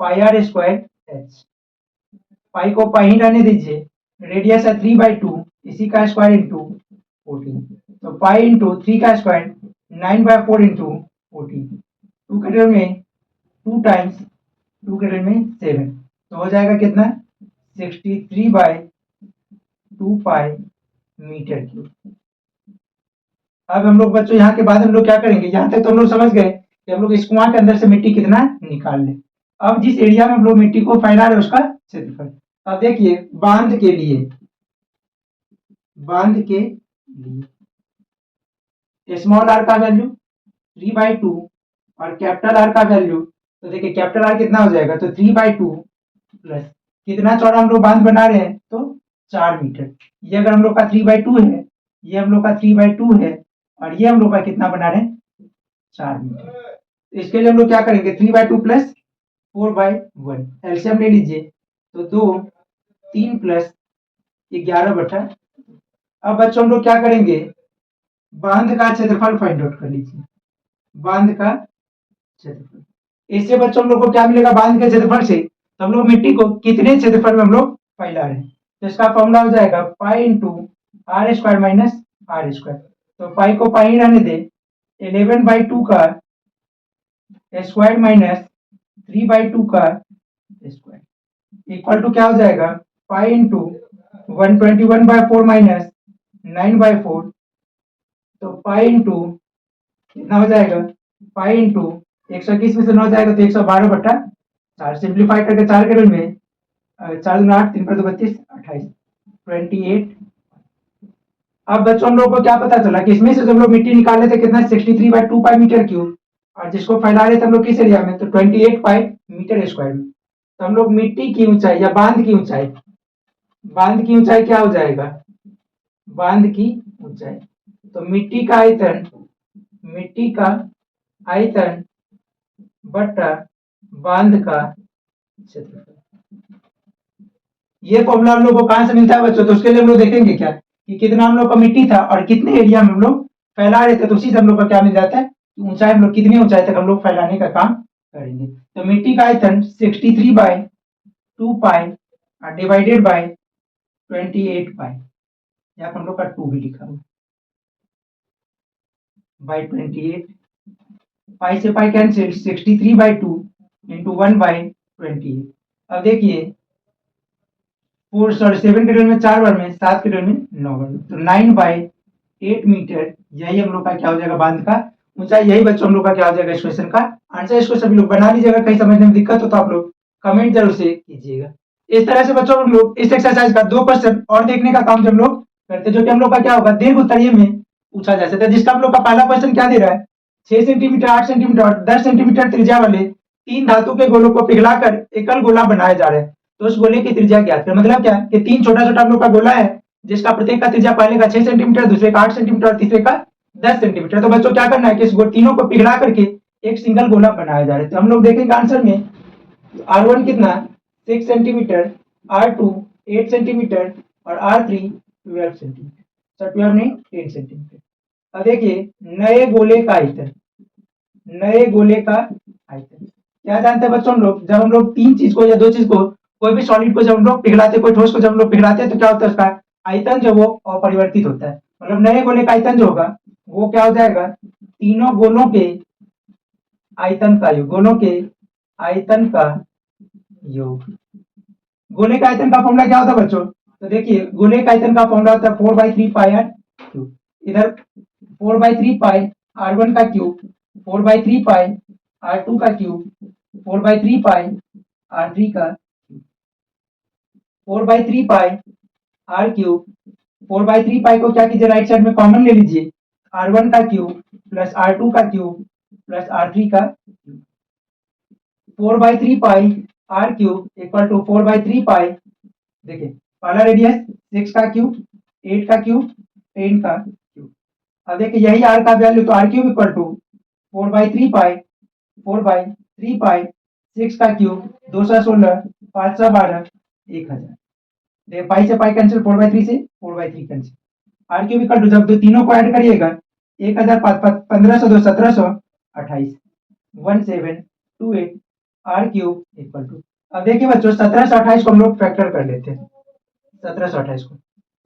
पाई आर स्क्वायर एच, पाई को पाई ही रहने दीजिए, रेडियस है 3/2 इसी का स्क्वायर इंटू 14, तो पाई इंटू 3 का स्क्वायर 9/4 इंटू 14, 2 के टेबल में 2 टाइम्स 2 के टेबल में 7, तो हो जाएगा कितना 63/2 पाई मीटर क्यूब। अब हम लोग बच्चों यहाँ के बाद हम लोग क्या करेंगे, यहाँ तक तो हम लोग समझ गए कि हम लोग इस कुआं के अंदर से मिट्टी कितना निकाल लें। अब जिस एरिया में हम लोग मिट्टी को फैला रहे उसका क्षेत्रफल। अब देखिए बांध के लिए, बांध के लिए स्मॉल आर का वैल्यू 3/2 और कैपिटल आर का वैल्यू, तो देखिए कैपिटल आर कितना हो जाएगा, तो 3/2 प्लस कितना चौड़ा हम लोग बांध बना रहे हैं, तो 4 मीटर। ये अगर हम लोग का 3/2 है, ये हम लोग का 3/2 है, और ये हम लोग का कितना बना रहे हैं, 4 मीटर। तो इसके लिए हम लोग क्या करेंगे, 3/2 प्लस 4/1 एलसीएम ले लीजिए, तो 2 3 प्लस 11/। अब बच्चों हम लोग क्या करेंगे, बांध का क्षेत्रफल फाइंड आउट कर लीजिए, बांध का क्षेत्रफल। इससे बच्चों हम लोग को क्या मिलेगा, बांध के क्षेत्रफल से तो हम लोग मिट्टी को कितने क्षेत्रफल में हम लोग फैला रहे हैं, तो इसका फॉर्मूला हो जाएगा pi into are square minus R square. तो पाई को पाई रहने दे, 11/2 का स्क्वायर माइनस 3/2 का स्क्वायर इक्वल टू क्या हो जाएगा, पाई इंटू 121/4 माइनस 9/4। तो पाई इंटू कितना हो जाएगा, पाई इंटू 121 में से 9 जाएगा तो 112/4। सिंप्लीफाई करके 4 के रूप में 4 दूना 8, 3 पर 2 32, 28, 28। अब बच्चों हम लोग को क्या पता चला कि इसमें से जब लोग मिट्टी निकाले थे कितना, 63/2 पाई मीटर क्यूब, और जिसको फैला रहे थे हम लोग किस एरिया में, तो 28 पाई मीटर स्क्वायर में। तो हम लोग मिट्टी की ऊंचाई या बांध की ऊंचाई, बांध की ऊंचाई क्या हो जाएगा, बांध की ऊंचाई, तो मिट्टी का आयतन, मिट्टी का आयतन बटा बांध का क्षेत्रफल। ये फॉर्मूला हम लोग को कहां से मिलता है बच्चों, तो उसके लिए हम लोग देखेंगे क्या कि कितना हम लोग का मिट्टी था और कितने एरिया में हम लोग फैला रहे थे, तो उसी से हम लोग का क्या मिल जाता है, ऊंचाई हम लोग कितनी ऊंचाई तक हम लोग फैलाने का काम करेंगे। तो मिट्टी का आयतन 63/2 पाई डिवाइडेड बाय 28 पाई, यहाँ पर हम लोग का 2 भी लिखा हुआ बाई 28, पाई से पाई कैंसिल, 63/2 इंटू 1/28। अब देखिए 7 के टेबल में 4 बार में, 7 के टेबल में 9 बार में, तो 9/8 मीटर यही हम लोग का क्या हो जाएगा, बांध का ऊंचाई। यही बच्चों हम लोग का क्या हो जाएगा इस क्वेश्चन का आंसर। इसको सभी लोग बना लीजिएगा, कहीं समझने में दिक्कत हो तो आप लोग कमेंट जरूर से कीजिएगा। इस तरह से बच्चों हम लोग इस एक्सरसाइज का 2 क्वेश्चन और देखने का काम जब लोग करते, जो कि हम लोग का क्या होगा, दीर्घ उत्तरीय में पूछा जा सकता है, जिसका हम लोग का पहला क्वेश्चन क्या दे रहा है, 6 सेंटीमीटर, 8 सेंटीमीटर और 10 सेंटीमीटर त्रिज्या वाले 3 धातु के गोलों को पिघलाकर एकल गोला बनाया जा रहा है, तो उस गोले की त्रिज्या ज्ञात करें। मतलब क्या कि 3 छोटा छोटा हम लोग का गोला है, जिसका प्रत्येक का त्रिज्या पहले का 6 सेंटीमीटर, दूसरे का 8 सेंटीमीटर और तीसरे का 10 सेंटीमीटर। तो बच्चों क्या करना है कि इस तीनों को पिघला करके एक सिंगल गोला बनाया जा रहा है। तो हम लोग देखेंगे आंसर में, R1 कितना 6 सेंटीमीटर, R2 8 सेंटीमीटर और R3 12 सेंटीमीटर। 12 नहीं 10 सेंटीमीटर। अब देखिए नए गोले का आयतन, नए गोले का आयतन क्या जानते हैं बच्चों हम लोग, जब हम लोग 3 चीज को या 2 चीज को, कोई भी सॉलिड को जब हम लोग पिघलाते, कोई ठोस को जब हम लोग पिघलाते हैं, तो क्या होता है उसका आयतन जो वो अपरिवर्तित होता है। मतलब नए गोले का आयतन जो होगा वो क्या हो जाएगा, तीनों गोलों के आयतन का योग, गोलों के आयतन का योग। गोले का आयतन का फॉर्मूला क्या होता है बच्चों, तो देखिए गोले का आयतन का फॉर्मूला होता है 4/3 पाई आर क्यूब, इधर 4/3 पाई R1 का क्यूब, 4/3 पाई R2 का क्यूब, 4/3 पाई R3 का, 4/3 पाई R क्यूब, 4/3 पाई को क्या कीजिए राइट साइड में कॉमन ले लीजिए, R1 का क्यूब प्लस R2 का क्यूब प्लस R3 का, 4/3 पाई R क्यूब इक्वल टू 4/3 पाई, देखिए पहला रेडियस 6 का क्यूब, 8 का क्यूब, 10 का क्यूब। अब देखिए यही R का वैल्यू, तो R क्यूब इक्वल टू 4/3 पाई, 4/3 पाई 6 का क्यूब 216, 512, 1000। देखिए पाई से पाई कैंसिल, 4/3 से 4/3 cancel. R cube equal to जब दो तीनों को ऐड करिएगा 1000, 1500, 1728, 1728 R क्यूब इक्वल टू। अब देखिए बच्चों 1728 को हम लोग फैक्टर कर लेते हैं, 1728 को,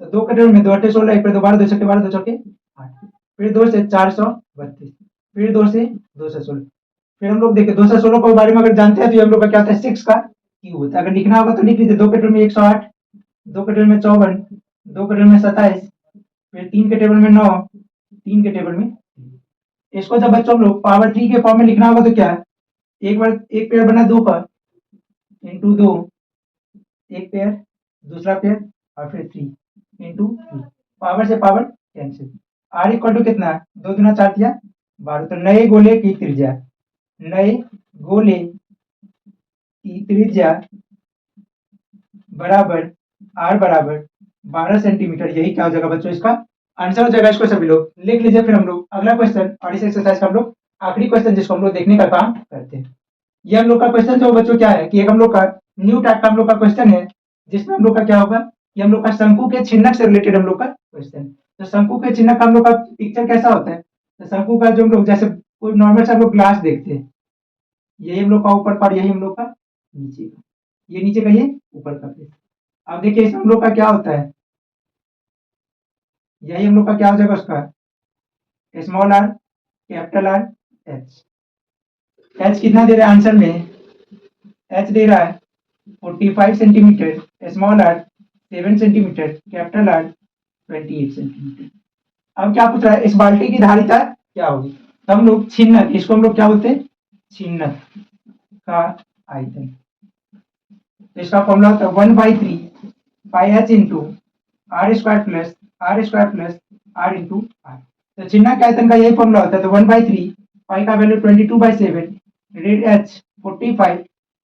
तो 2 के टेबल में 2 8 16, एक पे 2 12, 2 छक्के 12, 2 चौके 8, फिर 2 से 432, फिर 2 से 216, फिर हम लोग देखिए 216 को बारे में अगर जानते हैं तो हम लोग का क्या होता है 6 का क्यूब होता है। अगर लिखना होगा तो लिख लीजिए, 2 के टेबल में 108, 2 के टेबल में 54, 2 के टेबल में 27, फिर 3 के टेबल में 9, 3 के टेबल में। इसको जब बच्चों हम लोग पावर 3 के फॉर्म में लिखना होगा तो क्या, एक बार एक पेयर बना 2 का इंटू 2, एक पेयर, दूसरा पेयर और फिर 3 इंटू 3, पावर से power cancel, R equal to कितना, 2 दूना 4 दिया 12। तो नए गोले की त्रिज्या, नए गोले की त्रिज्या बराबर आर बराबर 12 सेंटीमीटर। यही क्या हो जाएगा बच्चों, इसका आंसर हो जाएगा। इसको सभी लोग लिख लीजिए। फिर हम लोग अगला क्वेश्चन और इस एक्सरसाइज का हम लोग आखिरी क्वेश्चन जिसको हम लोग देखने का काम करते हैं। ये हम लोग का क्वेश्चन जो बच्चों क्या है कि एक हम लोग का न्यू टाइप का हम लोग का क्वेश्चन है, जिसमें हम लोग का क्या होगा कि हम लोग का शंकु के छिन्नक से रिलेटेड हम लोग का क्वेश्चन। तो शंकु के छिन्नक का हम लोग का पिक्चर कैसा होता है, तो शंकु का जो हम लोग जैसे कोई नॉर्मल से हम लोग ग्लास देखते हैं, यही हम लोग का ऊपर का, यही हम लोग का नीचे का, ये नीचे का, ये ऊपर का फेस। अब देखिए इसमें हम लोग का क्या होता है, यही हम लोग का क्या हो जाएगा, उसका small R, capital R, H. H कितना दे रहा है आंसर में, एच दे रहा है 45 centimetre, small R 7 centimetre, capital R 28 centimetre. अब क्या पूछ रहा है, इस बाल्टी की धारिता क्या होगी। तो हम लोग छिन्नक, इसको हम लोग क्या बोलते हैं, छिन्नक का आयतन। तो इसका फॉर्मूला होता है 1/3 pi h into are square plus r into r. तो छिन्नक के आयतन का यही फॉर्मूला होता है। तो 1/3 पाई का वैल्यू 22/7, रेड एच 45,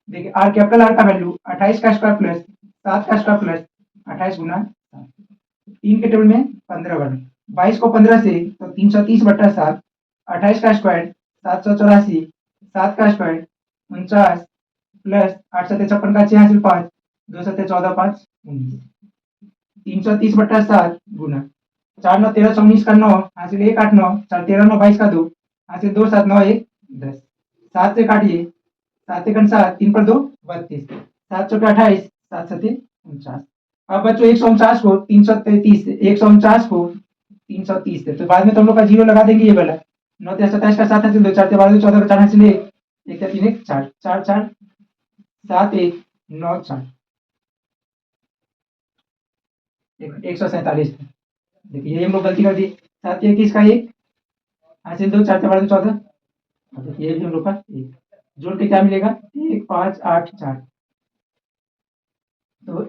देखिए आर कैपिटल आर का वैल्यू 28 का स्क्वायर प्लस 7 का स्क्वायर प्लस 28 गुना 7, 3 के टेबल में 15 वर्ग, 22 को 15 से तो 330/7, 28 का स्क्वायर 784, 7 का स्क्वायर 49 प्लस 8 7 56 का 6 हासिल 5, 2 7 14 5 19, 330/7 गुना 4 9 13 19 का 9 हासिल 1 8 9 4 13 9 22 का 2 हासिल 2 7 9 1 10, 7 से काटिए, 7 1 7, 3 पर 2 32, 7 चौके 28, 7 7 49। अब बच्चों 149 को 333 से, 149 को 330 से, तो बाद में तो हम लोग का जीरो लगा देंगे ये वाला। 9 3 27 का 7 हासिल 2, 4 12 14 का 4 हासिल 1, 1 3 1 4 4 4 7 1 9 4, 147। देखिए ये हम लोग गलती कर दी, 7 21 का 1 हासिल 2, 4 12 14, देखिए ये भी हम लोग का 1 जोड़ के क्या मिलेगा, 1 5 8 4। तो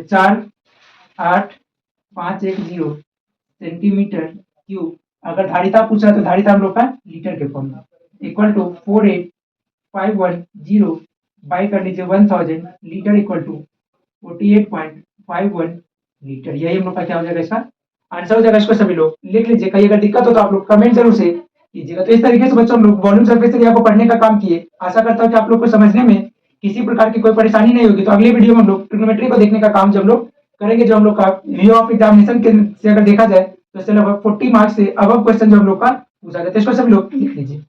4 8 5 1 0 सेंटीमीटर क्यूब। अगर धारिता पूछा तो धारिता हम लोग का लीटर के फॉर्म में इक्वल टू 48510 बाई कर लीजिए 1000 लीटर इक्वल टू 48.51 लीटर। यही हम लोग का क्या हो जाएगा, इसका आंसर हो जाएगा। इसको सभी लोग लिख लीजिए। कहीं अगर दिक्कत हो तो आप लोग कमेंट जरूर से कीजिएगा। तो इस तरीके से बच्चों हम लोग वॉल्यूम सरफेस एरिया को पढ़ने का काम किए। आशा करता हूँ कि आप लोग को समझने में किसी प्रकार की कोई परेशानी नहीं होगी। तो अगले वीडियो में हम लोग ट्रिग्नोमेट्री को देखने का काम जब लोग करेंगे, जो हम लोग का व्यू ऑफ एग्जामिनेशन के से अगर देखा जाए तो इससे लगभग 40 मार्क्स से अब क्वेश्चन जो हम लोग का पूछा जाता है। इसको सभी लोग लिख लीजिए।